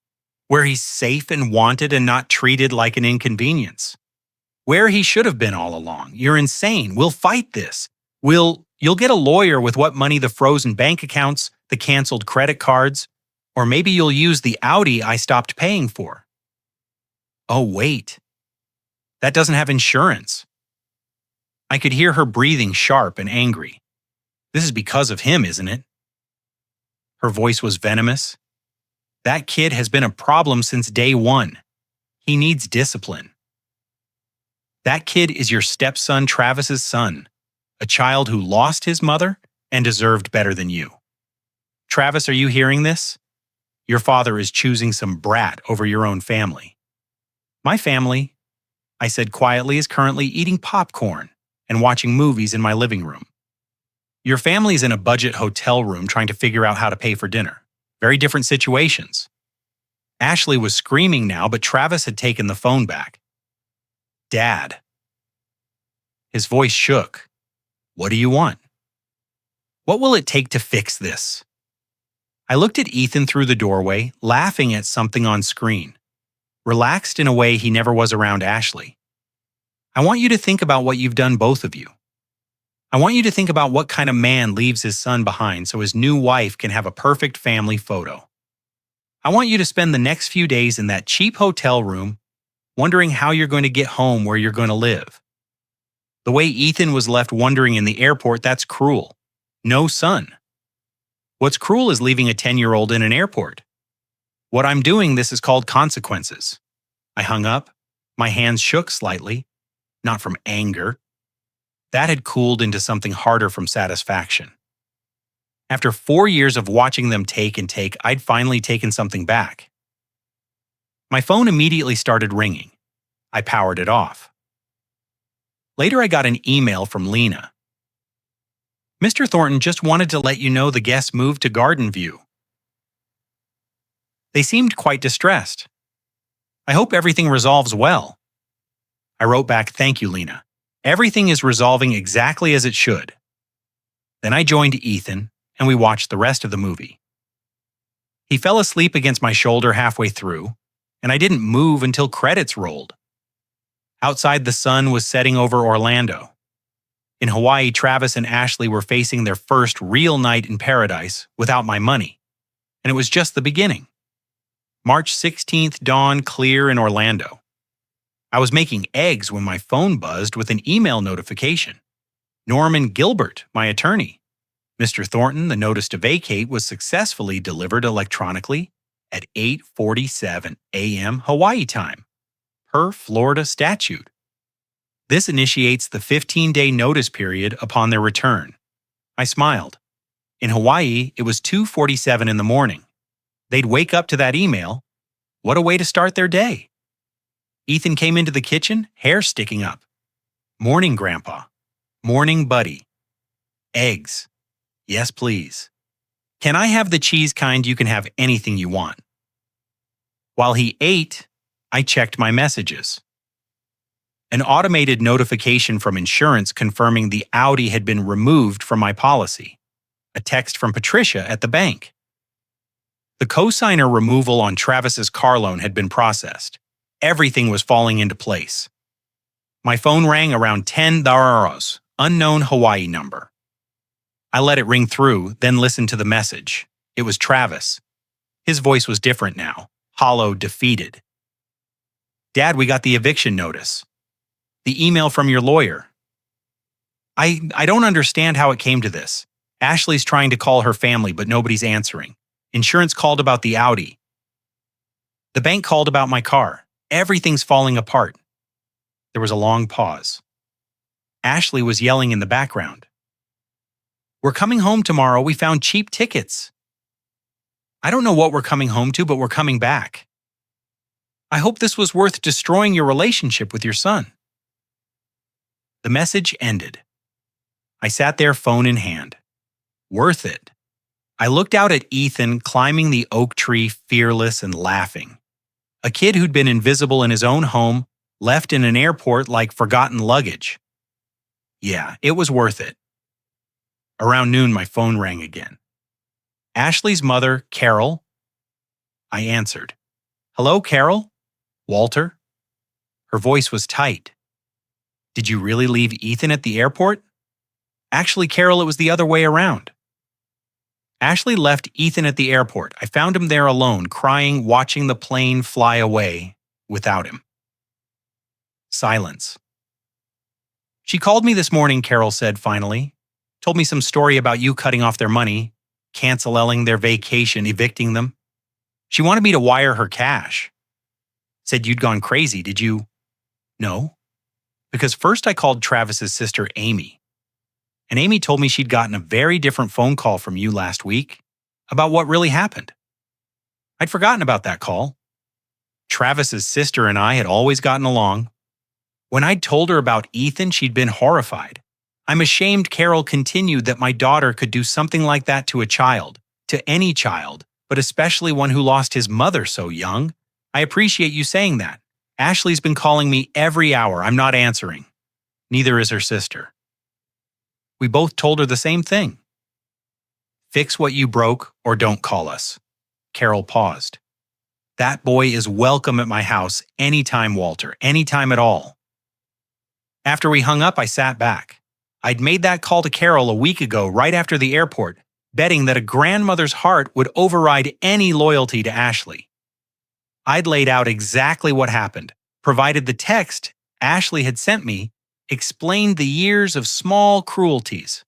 where he's safe and wanted and not treated like an inconvenience. Where he should have been all along. You're insane. We'll fight this. You'll get a lawyer with what money, the frozen bank accounts, the canceled credit cards, or maybe you'll use the Audi I stopped paying for. Oh, wait. That doesn't have insurance. I could hear her breathing sharp and angry. This is because of him, isn't it? Her voice was venomous. That kid has been a problem since day one. He needs discipline. That kid is your stepson, Travis's son, a child who lost his mother and deserved better than you. Travis, are you hearing this? Your father is choosing some brat over your own family. My family, I said quietly, is currently eating popcorn and watching movies in my living room. Your family's in a budget hotel room trying to figure out how to pay for dinner. Very different situations. Ashley was screaming now, but Travis had taken the phone back. Dad. His voice shook. What do you want? What will it take to fix this? I looked at Ethan through the doorway, laughing at something on screen. Relaxed in a way he never was around Ashley. I want you to think about what you've done, both of you. I want you to think about what kind of man leaves his son behind so his new wife can have a perfect family photo. I want you to spend the next few days in that cheap hotel room wondering how you're going to get home where you're going to live. The way Ethan was left wondering in the airport, that's cruel. No son. What's cruel is leaving a 10-year-old in an airport. What I'm doing, this is called consequences. I hung up. My hands shook slightly, not from anger. That had cooled into something harder from satisfaction. After 4 years of watching them take and take, I'd finally taken something back. My phone immediately started ringing. I powered it off. Later, I got an email from Lena. Mr. Thornton just wanted to let you know the guests moved to Garden View. They seemed quite distressed. I hope everything resolves well. I wrote back, thank you, Lena. Everything is resolving exactly as it should. Then I joined Ethan, and we watched the rest of the movie. He fell asleep against my shoulder halfway through, and I didn't move until credits rolled. Outside, the sun was setting over Orlando. In Hawaii, Travis and Ashley were facing their first real night in paradise without my money, and it was just the beginning. March 16th dawned clear in Orlando. I was making eggs when my phone buzzed with an email notification. Norman Gilbert, my attorney. Mr. Thornton, the notice to vacate was successfully delivered electronically at 8:47 a.m. Hawaii time, per Florida statute. This initiates the 15-day notice period upon their return. I smiled. In Hawaii, it was 2:47 in the morning. They'd wake up to that email. What a way to start their day. Ethan came into the kitchen, hair sticking up. Morning, Grandpa. Morning, buddy. Eggs. Yes, please. Can I have the cheese kind? You can have anything you want. While he ate, I checked my messages. An automated notification from insurance confirming the Audi had been removed from my policy. A text from Patricia at the bank. The cosigner removal on Travis's car loan had been processed. Everything was falling into place. My phone rang around 10 Daros, unknown Hawaii number. I let it ring through, then listened to the message. It was Travis. His voice was different now, hollow, defeated. Dad, we got the eviction notice. The email from your lawyer. I don't understand how it came to this. Ashley's trying to call her family, but nobody's answering. Insurance called about the Audi. The bank called about my car. Everything's falling apart. There was a long pause. Ashley was yelling in the background. We're coming home tomorrow. We found cheap tickets. I don't know what we're coming home to, but we're coming back. I hope this was worth destroying your relationship with your son. The message ended. I sat there, phone in hand. Worth it. I looked out at Ethan climbing the oak tree, fearless and laughing. A kid who'd been invisible in his own home, left in an airport like forgotten luggage. Yeah, it was worth it. Around noon, my phone rang again. Ashley's mother, Carol. I answered. Hello, Carol? Walter? Her voice was tight. Did you really leave Ethan at the airport? Actually, Carol, it was the other way around. Ashley left Ethan at the airport. I found him there alone, crying, watching the plane fly away without him. Silence. She called me this morning, Carol said finally. Told me some story about you cutting off their money, canceling their vacation, evicting them. She wanted me to wire her cash. Said you'd gone crazy, did you? No. Because first I called Travis's sister, Amy. And Amy told me she'd gotten a very different phone call from you last week about what really happened. I'd forgotten about that call. Travis's sister and I had always gotten along. When I'd told her about Ethan, she'd been horrified. I'm ashamed, Carol continued, that my daughter could do something like that to a child, to any child, but especially one who lost his mother so young. I appreciate you saying that. Ashley's been calling me every hour. I'm not answering. Neither is her sister. We both told her the same thing. Fix what you broke or don't call us. Carol paused. That boy is welcome at my house anytime, Walter, anytime at all. After we hung up, I sat back. I'd made that call to Carol a week ago, right after the airport, betting that a grandmother's heart would override any loyalty to Ashley. I'd laid out exactly what happened, provided the text Ashley had sent me explained the years of small cruelties.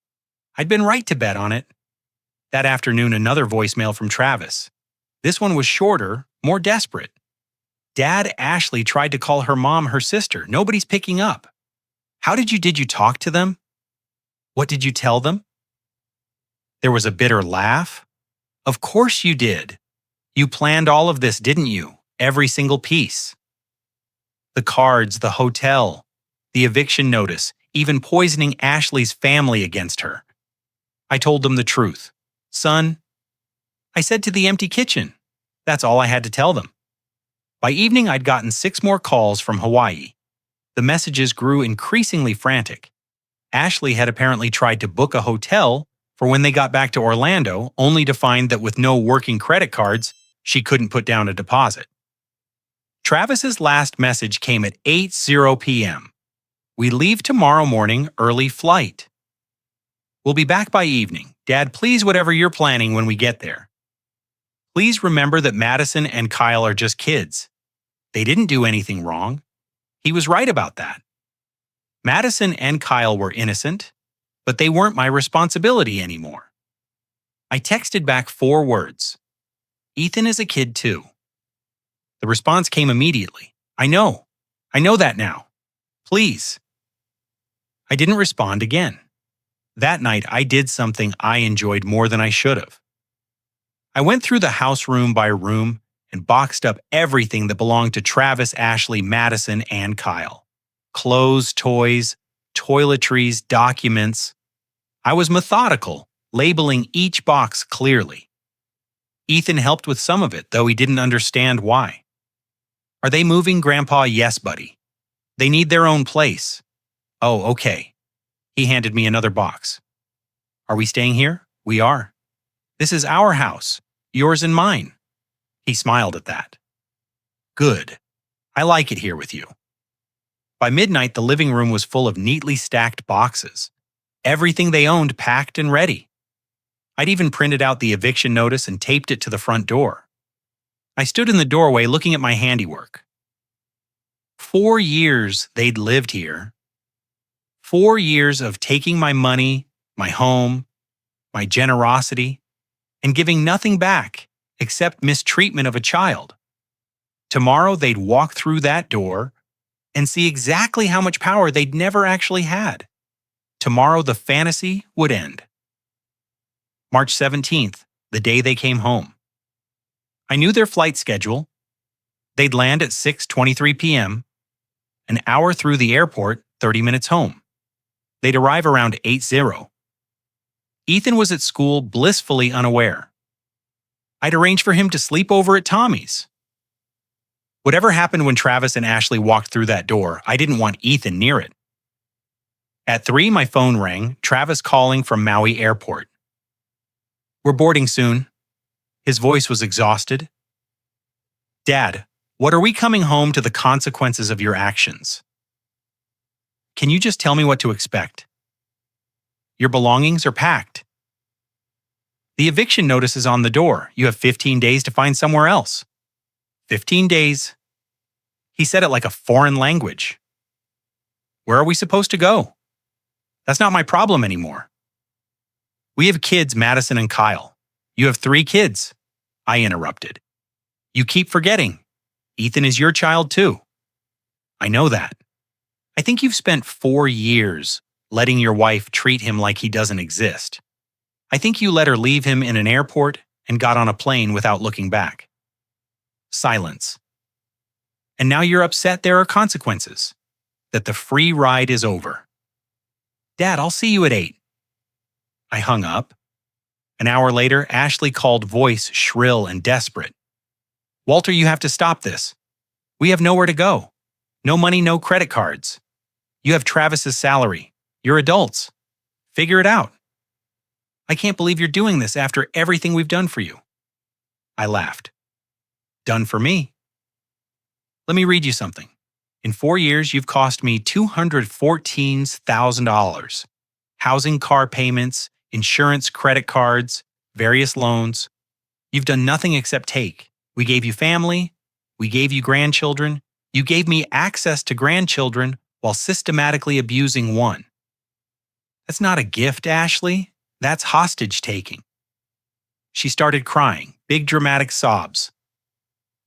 I'd been right to bet on it. That afternoon, another voicemail from Travis. This one was shorter, more desperate. Dad, Ashley tried to call her mom her sister. Nobody's picking up. How did you talk to them? What did you tell them? There was a bitter laugh. Of course you did. You planned all of this, didn't you? every single piece. The cards, the hotel, the eviction notice, even poisoning Ashley's family against her. I told them the truth. Son, I said to the empty kitchen. That's all I had to tell them. By evening, I'd gotten 6 more calls from Hawaii. The messages grew increasingly frantic. Ashley had apparently tried to book a hotel for when they got back to Orlando, only to find that with no working credit cards, she couldn't put down a deposit. Travis's last message came at 8:00 p.m. We leave tomorrow morning, early flight. We'll be back by evening. Dad, please whatever you're planning when we get there. Please remember that Madison and Kyle are just kids. They didn't do anything wrong. He was right about that. Madison and Kyle were innocent, but they weren't my responsibility anymore. I texted back 4 words. Ethan is a kid too. The response came immediately. I know that now. Please. I didn't respond again. That night, I did something I enjoyed more than I should have. I went through the house room by room and boxed up everything that belonged to Travis, Ashley, Madison, and Kyle. Clothes, toys, toiletries, documents. I was methodical, labeling each box clearly. Ethan helped with some of it, though he didn't understand why. Are they moving, Grandpa? Yes, buddy. They need their own place. Oh, okay. He handed me another box. Are we staying here? We are. This is our house, yours and mine. He smiled at that. Good. I like it here with you. By midnight, the living room was full of neatly stacked boxes. Everything they owned packed and ready. I'd even printed out the eviction notice and taped it to the front door. I stood in the doorway looking at my handiwork. 4 years they'd lived here. 4 years of taking my money, my home, my generosity, and giving nothing back except mistreatment of a child. Tomorrow they'd walk through that door and see exactly how much power they'd never actually had. Tomorrow the fantasy would end. March 17th, the day they came home. I knew their flight schedule. They'd land at 6:23 p.m., an hour through the airport, 30 minutes home. They'd arrive around 8:00. Ethan was at school blissfully unaware. I'd arranged for him to sleep over at Tommy's. Whatever happened when Travis and Ashley walked through that door, I didn't want Ethan near it. At 3, my phone rang, Travis calling from Maui Airport. We're boarding soon. His voice was exhausted. Dad, what are we coming home to the consequences of your actions? Can you just tell me what to expect? Your belongings are packed. The eviction notice is on the door. You have 15 days to find somewhere else. 15 days. He said it like a foreign language. Where are we supposed to go? That's not my problem anymore. We have kids, Madison and Kyle. You have 3 kids. I interrupted. You keep forgetting. Ethan is your child too. I know that. I think you've spent 4 years letting your wife treat him like he doesn't exist. I think you let her leave him in an airport and got on a plane without looking back. Silence. And now you're upset there are consequences. That the free ride is over. Dad, I'll see you at 8. I hung up. An hour later, Ashley called, voice shrill and desperate. Walter, you have to stop this. We have nowhere to go. No money, no credit cards. You have Travis's salary. You're adults. Figure it out. I can't believe you're doing this after everything we've done for you. I laughed. Done for me? Let me read you something. In 4 years, you've cost me $214,000. Housing, car payments, insurance, credit cards, various loans. You've done nothing except take. We gave you family. We gave you grandchildren. You gave me access to grandchildren while systematically abusing one. That's not a gift, Ashley. That's hostage taking. She started crying, big dramatic sobs.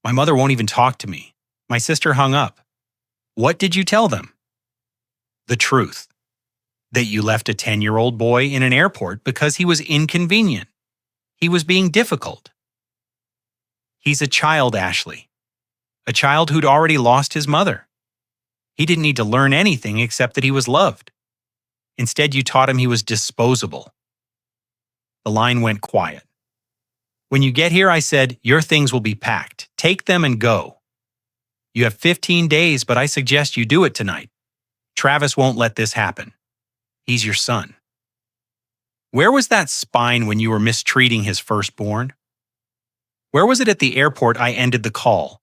My mother won't even talk to me. My sister hung up. What did you tell them? The truth. That you left a 10-year-old boy in an airport because he was inconvenient. He was being difficult. He's a child, Ashley. a child who'd already lost his mother. He didn't need to learn anything except that he was loved. Instead, you taught him he was disposable. The line went quiet. When you get here, I said, your things will be packed. Take them and go. You have 15 days, but I suggest you do it tonight. Travis won't let this happen. He's your son. Where was that spine when you were mistreating his firstborn? Where was it at the airport I ended the call?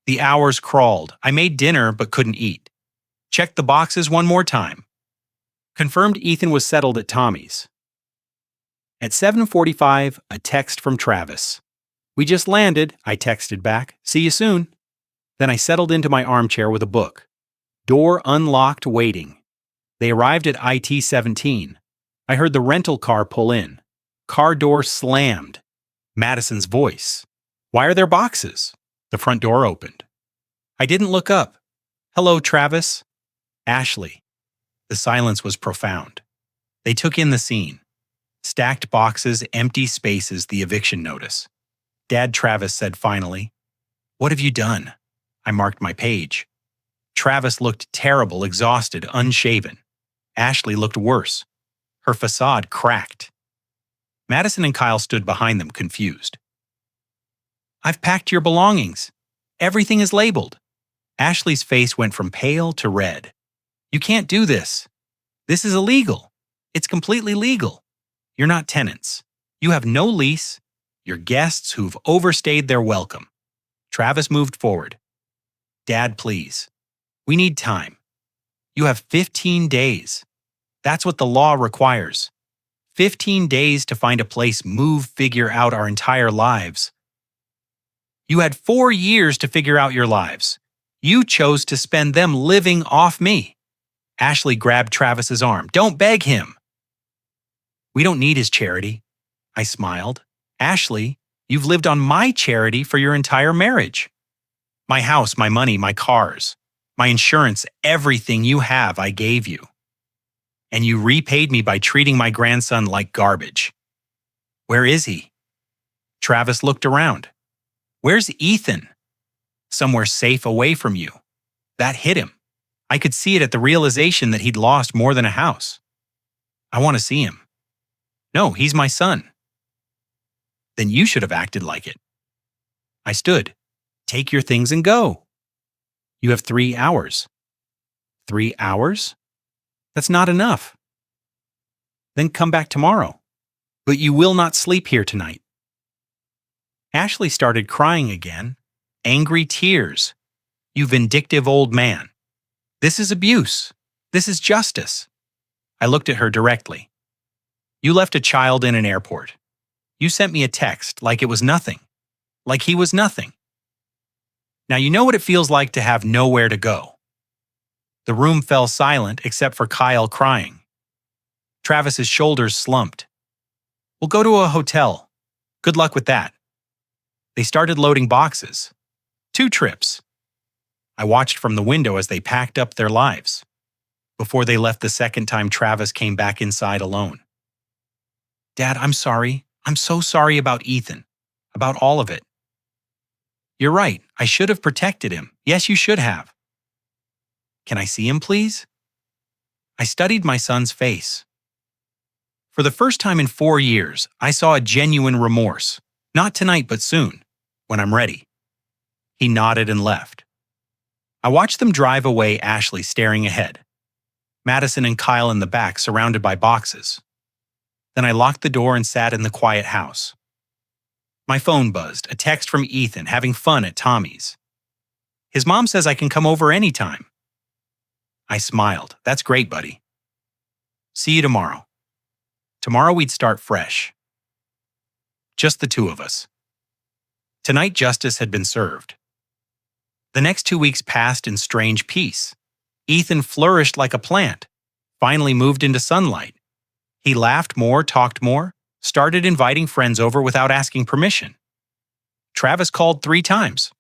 The hours crawled. I made dinner but couldn't eat. Checked the boxes one more time. Confirmed Ethan was settled at Tommy's. At 7:45, a text from Travis. We just landed, I texted back. See you soon. Then I settled into my armchair with a book. Door unlocked, waiting. They arrived at IT-17. I heard the rental car pull in. Car door slammed. Madison's voice. Why are there boxes? The front door opened. I didn't look up. Hello, Travis. Ashley. The silence was profound. They took in the scene. Stacked boxes, empty spaces, the eviction notice. Dad, Travis said finally. What have you done? I marked my page. Travis looked terrible, exhausted, unshaven. Ashley looked worse. Her facade cracked. Madison and Kyle stood behind them, confused. I've packed your belongings. Everything is labeled. Ashley's face went from pale to red. You can't do this. This is illegal. It's completely legal. You're not tenants. You have no lease. You're guests who've overstayed their welcome. Travis moved forward. Dad, please. We need time. You have 15 days. That's what the law requires. 15 days to find a place, move, figure out our entire lives. You had 4 years to figure out your lives. You chose to spend them living off me. Ashley grabbed Travis's arm. Don't beg him. We don't need his charity. I smiled. Ashley, you've lived on my charity for your entire marriage. My house, my money, my cars, my insurance, everything you have, I gave you. And you repaid me by treating my grandson like garbage. Where is he? Travis looked around. Where's Ethan? Somewhere safe away from you. That hit him. I could see it at the realization that he'd lost more than a house. I want to see him. No, he's my son. Then you should have acted like it. I stood. Take your things and go. You have 3 hours. 3 hours? That's not enough. Then come back tomorrow. But you will not sleep here tonight. Ashley started crying again. Angry tears. You vindictive old man. This is abuse. This is justice. I looked at her directly. You left a child in an airport. You sent me a text like it was nothing. Like he was nothing. Now you know what it feels like to have nowhere to go. The room fell silent except for Kyle crying. Travis's shoulders slumped. We'll go to a hotel. Good luck with that. They started loading boxes. 2 trips. I watched from the window as they packed up their lives. Before they left the second time Travis came back inside alone. Dad, I'm sorry. I'm so sorry about Ethan. About all of it. You're right. I should have protected him. Yes, you should have. Can I see him, please? I studied my son's face. For the first time in 4 years, I saw a genuine remorse. Not tonight, but soon, when I'm ready. He nodded and left. I watched them drive away, Ashley staring ahead. Madison and Kyle in the back, surrounded by boxes. Then I locked the door and sat in the quiet house. My phone buzzed, a text from Ethan, having fun at Tommy's. His mom says I can come over anytime. I smiled. That's great, buddy. See you tomorrow. Tomorrow we'd start fresh. Just the 2 of us. Tonight justice had been served. The next 2 weeks passed in strange peace. Ethan flourished like a plant, finally moved into sunlight. He laughed more, talked more, started inviting friends over without asking permission. Travis called 3 times.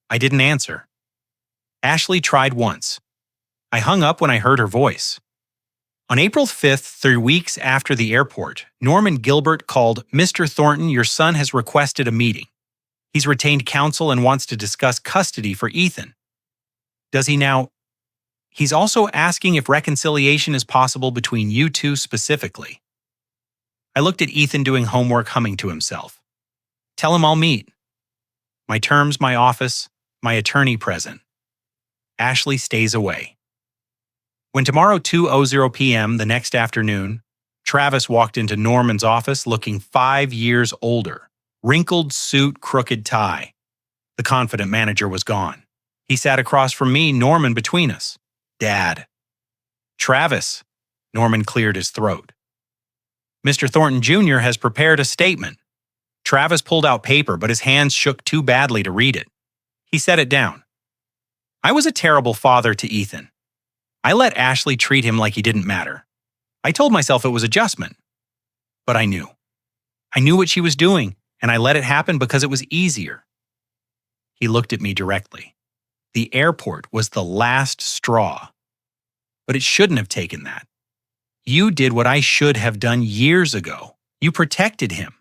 I didn't answer. Ashley tried once. I hung up when I heard her voice. On April 5th, 3 weeks after the airport, Norman Gilbert called, Mr. Thornton, your son has requested a meeting. He's retained counsel and wants to discuss custody for Ethan. Does he now? He's also asking if reconciliation is possible between you two specifically. I looked at Ethan doing homework, humming to himself. Tell him I'll meet. My terms, my office, my attorney present. Ashley stays away. When tomorrow 2:00 p.m. the next afternoon, Travis walked into Norman's office looking 5 years older. Wrinkled suit, crooked tie. The confident manager was gone. He sat across from me, Norman between us. Dad. Travis. Norman cleared his throat. Mr. Thornton Jr. has prepared a statement. Travis pulled out paper, but his hands shook too badly to read it. He set it down. I was a terrible father to Ethan. I let Ashley treat him like he didn't matter. I told myself it was adjustment. But I knew. I knew what she was doing, and I let it happen because it was easier. He looked at me directly. The airport was the last straw. But it shouldn't have taken that. You did what I should have done years ago. You protected him.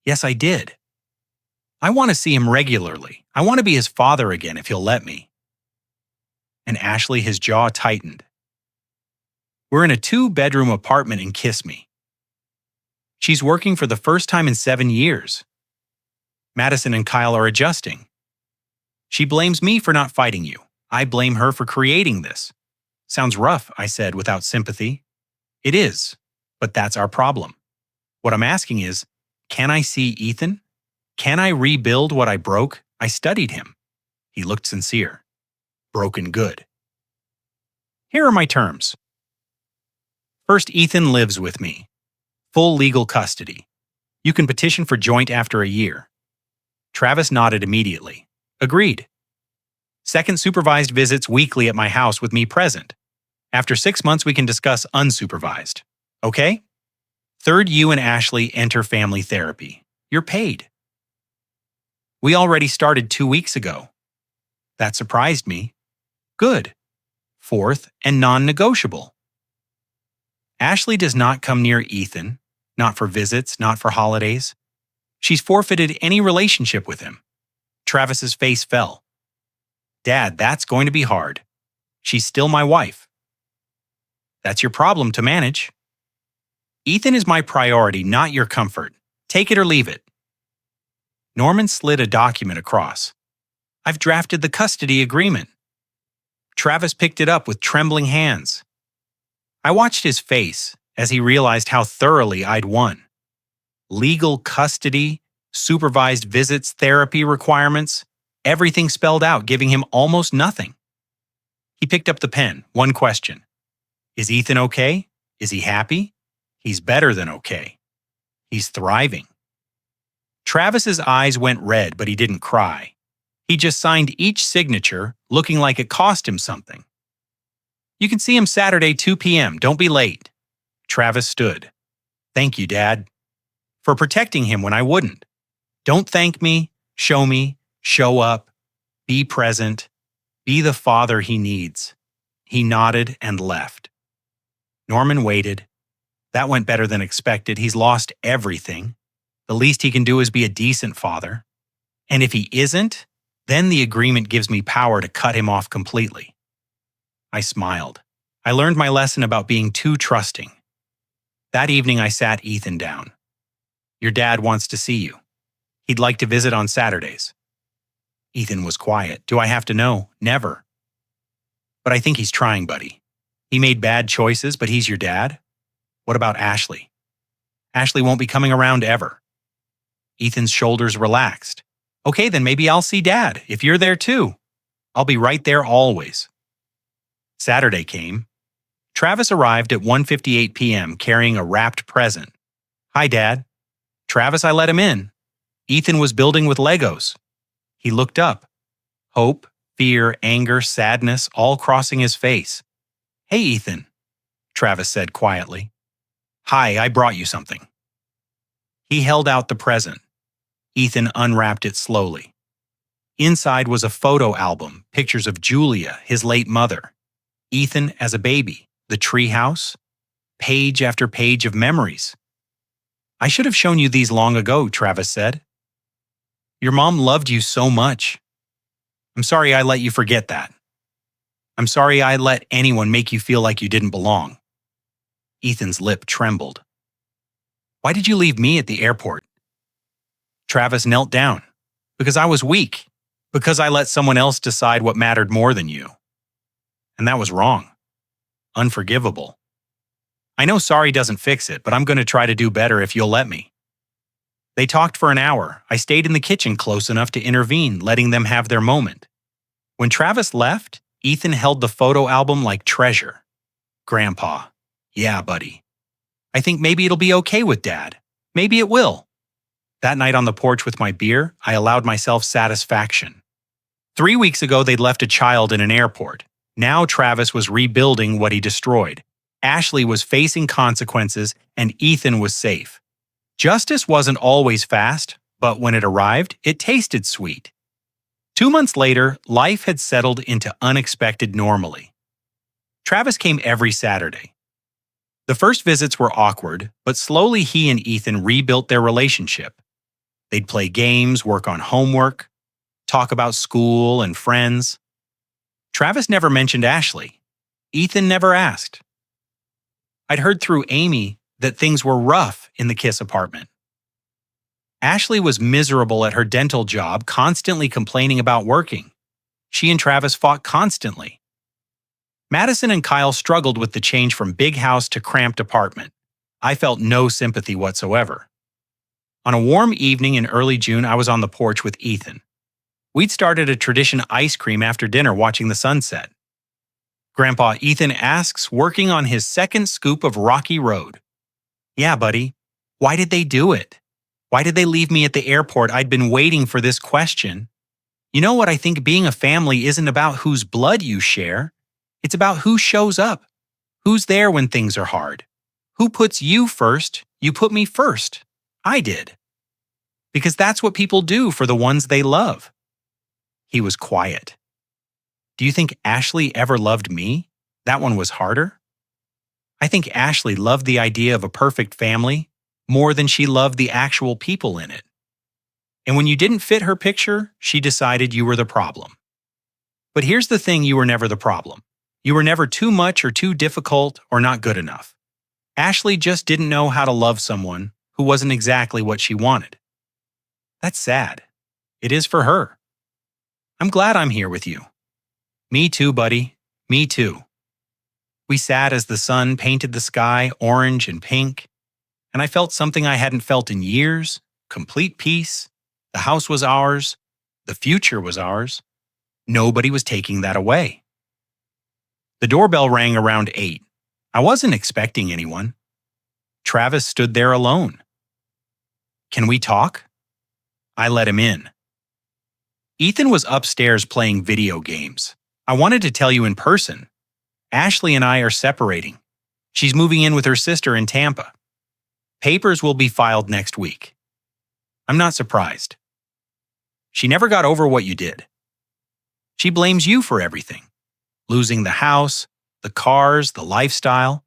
Yes, I did. I want to see him regularly. I want to be his father again if he'll let me. And Ashley, his jaw tightened. We're in a 2-bedroom apartment and kiss me. She's working for the first time in 7 years. Madison and Kyle are adjusting. She blames me for not fighting you. I blame her for creating this. Sounds rough, I said without sympathy. It is, but that's our problem. What I'm asking is, can I see Ethan? Can I rebuild what I broke? I studied him. He looked sincere. Broken good. Here are my terms. First, Ethan lives with me. Full legal custody. You can petition for joint after a year. Travis nodded immediately. Agreed. Second, supervised visits weekly at my house with me present. After 6 months, we can discuss unsupervised. Okay? Third, you and Ashley enter family therapy. You're paid. We already started 2 weeks ago. That surprised me. Good. Fourth, and non-negotiable. Ashley does not come near Ethan, not for visits, not for holidays. She's forfeited any relationship with him. Travis's face fell. Dad, that's going to be hard. She's still my wife. That's your problem to manage. Ethan is my priority, not your comfort. Take it or leave it. Norman slid a document across. I've drafted the custody agreement. Travis picked it up with trembling hands. I watched his face as he realized how thoroughly I'd won. Legal custody, supervised visits, therapy requirements, everything spelled out, giving him almost nothing. He picked up the pen. One question. Is Ethan okay? Is he happy? He's better than okay. He's thriving. Travis's eyes went red, but he didn't cry. He just signed each signature, looking like it cost him something. You can see him Saturday, 2 p.m. Don't be late. Travis stood. Thank you, Dad. For protecting him when I wouldn't. Don't thank me, show up, be present, be the father he needs. He nodded and left. Norman waited. That went better than expected. He's lost everything. The least he can do is be a decent father. And if he isn't, then the agreement gives me power to cut him off completely. I smiled. I learned my lesson about being too trusting. That evening I sat Ethan down. Your dad wants to see you. He'd like to visit on Saturdays. Ethan was quiet. Do I have to know? Never. But I think he's trying, buddy. He made bad choices, but he's your dad. What about Ashley? Ashley won't be coming around ever. Ethan's shoulders relaxed. Okay, then maybe I'll see Dad, if you're there too. I'll be right there always. Saturday came. Travis arrived at 1:58 p.m. carrying a wrapped present. Hi, Dad. Travis, I let him in. Ethan was building with Legos. He looked up. Hope, fear, anger, sadness, all crossing his face. Hey, Ethan, Travis said quietly. Hi, I brought you something. He held out the present. Ethan unwrapped it slowly. Inside was a photo album, pictures of Julia, his late mother. Ethan as a baby, the treehouse, page after page of memories. I should have shown you these long ago, Travis said. Your mom loved you so much. I'm sorry I let you forget that. I'm sorry I let anyone make you feel like you didn't belong. Ethan's lip trembled. Why did you leave me at the airport? Travis knelt down. Because I was weak. Because I let someone else decide what mattered more than you. And that was wrong. Unforgivable. I know sorry doesn't fix it, but I'm going to try to do better if you'll let me. They talked for an hour. I stayed in the kitchen close enough to intervene, letting them have their moment. When Travis left, Ethan held the photo album like treasure. Grandpa. Yeah, buddy. I think maybe it'll be okay with Dad. Maybe it will. That night on the porch with my beer, I allowed myself satisfaction. 3 weeks ago, they'd left a child in an airport. Now Travis was rebuilding what he destroyed. Ashley was facing consequences, and Ethan was safe. Justice wasn't always fast, but when it arrived, it tasted sweet. 2 months later, life had settled into unexpected normalcy. Travis came every Saturday. The first visits were awkward, but slowly he and Ethan rebuilt their relationship. They'd play games, work on homework, talk about school and friends. Travis never mentioned Ashley. Ethan never asked. I'd heard through Amy that things were rough in the Kiss apartment. Ashley was miserable at her dental job, constantly complaining about working. She and Travis fought constantly. Madison and Kyle struggled with the change from big house to cramped apartment. I felt no sympathy whatsoever. On a warm evening in early June, I was on the porch with Ethan. We'd started a tradition ice cream after dinner watching the sunset. Grandpa Ethan asks, working on his second scoop of Rocky Road. Yeah, buddy. Why did they do it? Why did they leave me at the airport? I'd been waiting for this question. You know what? I think being a family isn't about whose blood you share. It's about who shows up. Who's there when things are hard? Who puts you first? You put me first. I did. Because that's what people do for the ones they love. He was quiet. Do you think Ashley ever loved me? That one was harder. I think Ashley loved the idea of a perfect family more than she loved the actual people in it. And when you didn't fit her picture, she decided you were the problem. But here's the thing, you were never the problem. You were never too much or too difficult or not good enough. Ashley just didn't know how to love someone who wasn't exactly what she wanted. That's sad. It is for her. I'm glad I'm here with you. Me too, buddy. Me too. We sat as the sun painted the sky orange and pink, and I felt something I hadn't felt in years, complete peace. The house was ours. The future was ours. Nobody was taking that away. The doorbell rang around 8. I wasn't expecting anyone. Travis stood there alone. Can we talk? I let him in. Ethan was upstairs playing video games. I wanted to tell you in person. Ashley and I are separating. She's moving in with her sister in Tampa. Papers will be filed next week. I'm not surprised. She never got over what you did. She blames you for everything. Losing the house, the cars, the lifestyle.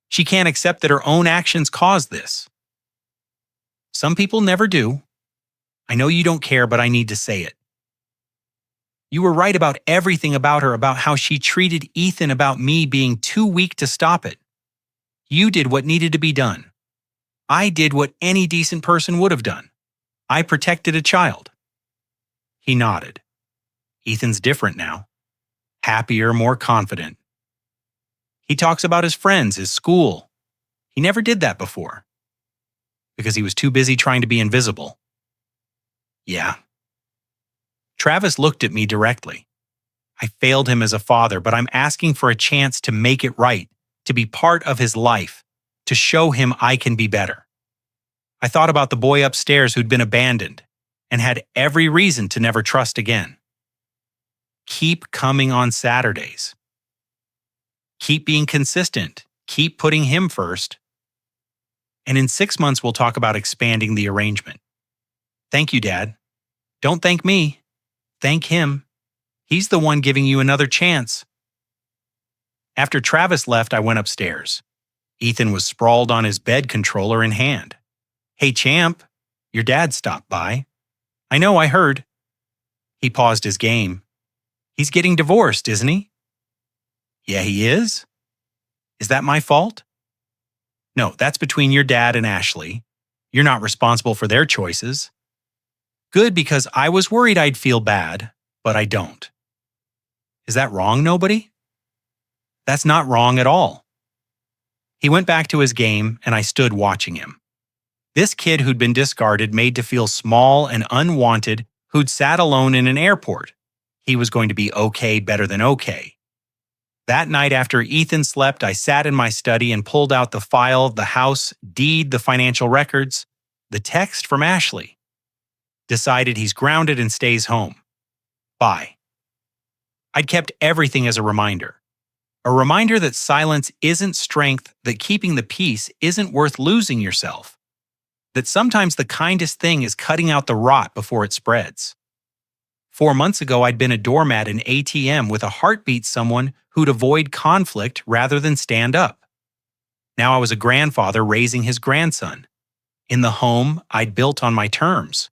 She can't accept that her own actions caused this. Some people never do. I know you don't care, but I need to say it. You were right about everything about her, about how she treated Ethan, about me being too weak to stop it. You did what needed to be done. I did what any decent person would have done. I protected a child. He nodded. Ethan's different now. Happier, more confident. He talks about his friends, his school. He never did that before. Because he was too busy trying to be invisible. Yeah. Travis looked at me directly. I failed him as a father, but I'm asking for a chance to make it right, to be part of his life, to show him I can be better. I thought about the boy upstairs who'd been abandoned and had every reason to never trust again. Keep coming on Saturdays. Keep being consistent. Keep putting him first. And in 6 months, we'll talk about expanding the arrangement. Thank you, Dad. Don't thank me. Thank him. He's the one giving you another chance. After Travis left, I went upstairs. Ethan was sprawled on his bed, controller in hand. Hey, champ, your dad stopped by. I know, I heard. He paused his game. He's getting divorced, isn't he? Yeah, he is? Is that my fault? No, that's between your dad and Ashley. You're not responsible for their choices. Good, because I was worried I'd feel bad, but I don't. Is that wrong, nobody? That's not wrong at all. He went back to his game, and I stood watching him. This kid who'd been discarded, made to feel small and unwanted, who'd sat alone in an airport. He was going to be okay, better than okay. That night after Ethan slept, I sat in my study and pulled out the file, the house, deed, the financial records, the text from Ashley. Decided he's grounded and stays home. Bye. I'd kept everything as a reminder. A reminder that silence isn't strength, that keeping the peace isn't worth losing yourself. That sometimes the kindest thing is cutting out the rot before it spreads. 4 months ago, I'd been a doormat in ATM with a heartbeat, someone who'd avoid conflict rather than stand up. Now I was a grandfather raising his grandson. In the home I'd built on my terms.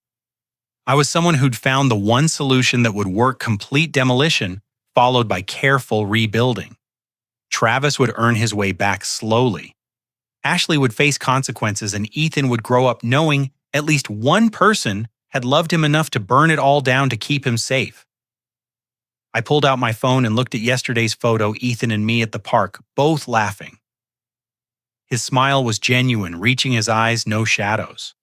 I was someone who'd found the one solution that would work: complete demolition, followed by careful rebuilding. Travis would earn his way back slowly. Ashley would face consequences, and Ethan would grow up knowing at least one person had loved him enough to burn it all down to keep him safe. I pulled out my phone and looked at yesterday's photo, Ethan and me at the park, both laughing. His smile was genuine, reaching his eyes, no shadows.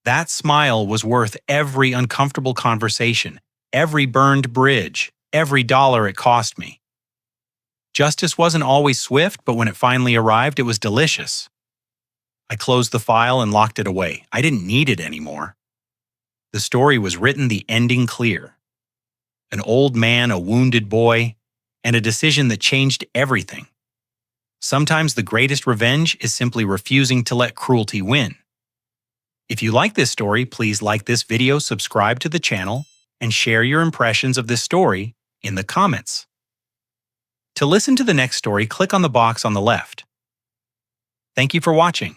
That smile was worth every uncomfortable conversation, every burned bridge, every dollar it cost me. Justice wasn't always swift, but when it finally arrived, it was delicious. I closed the file and locked it away. I didn't need it anymore. The story was written, the ending clear. An old man, a wounded boy, and a decision that changed everything. Sometimes the greatest revenge is simply refusing to let cruelty win. If you like this story, please like this video, subscribe to the channel, and share your impressions of this story in the comments. To listen to the next story, click on the box on the left. Thank you for watching.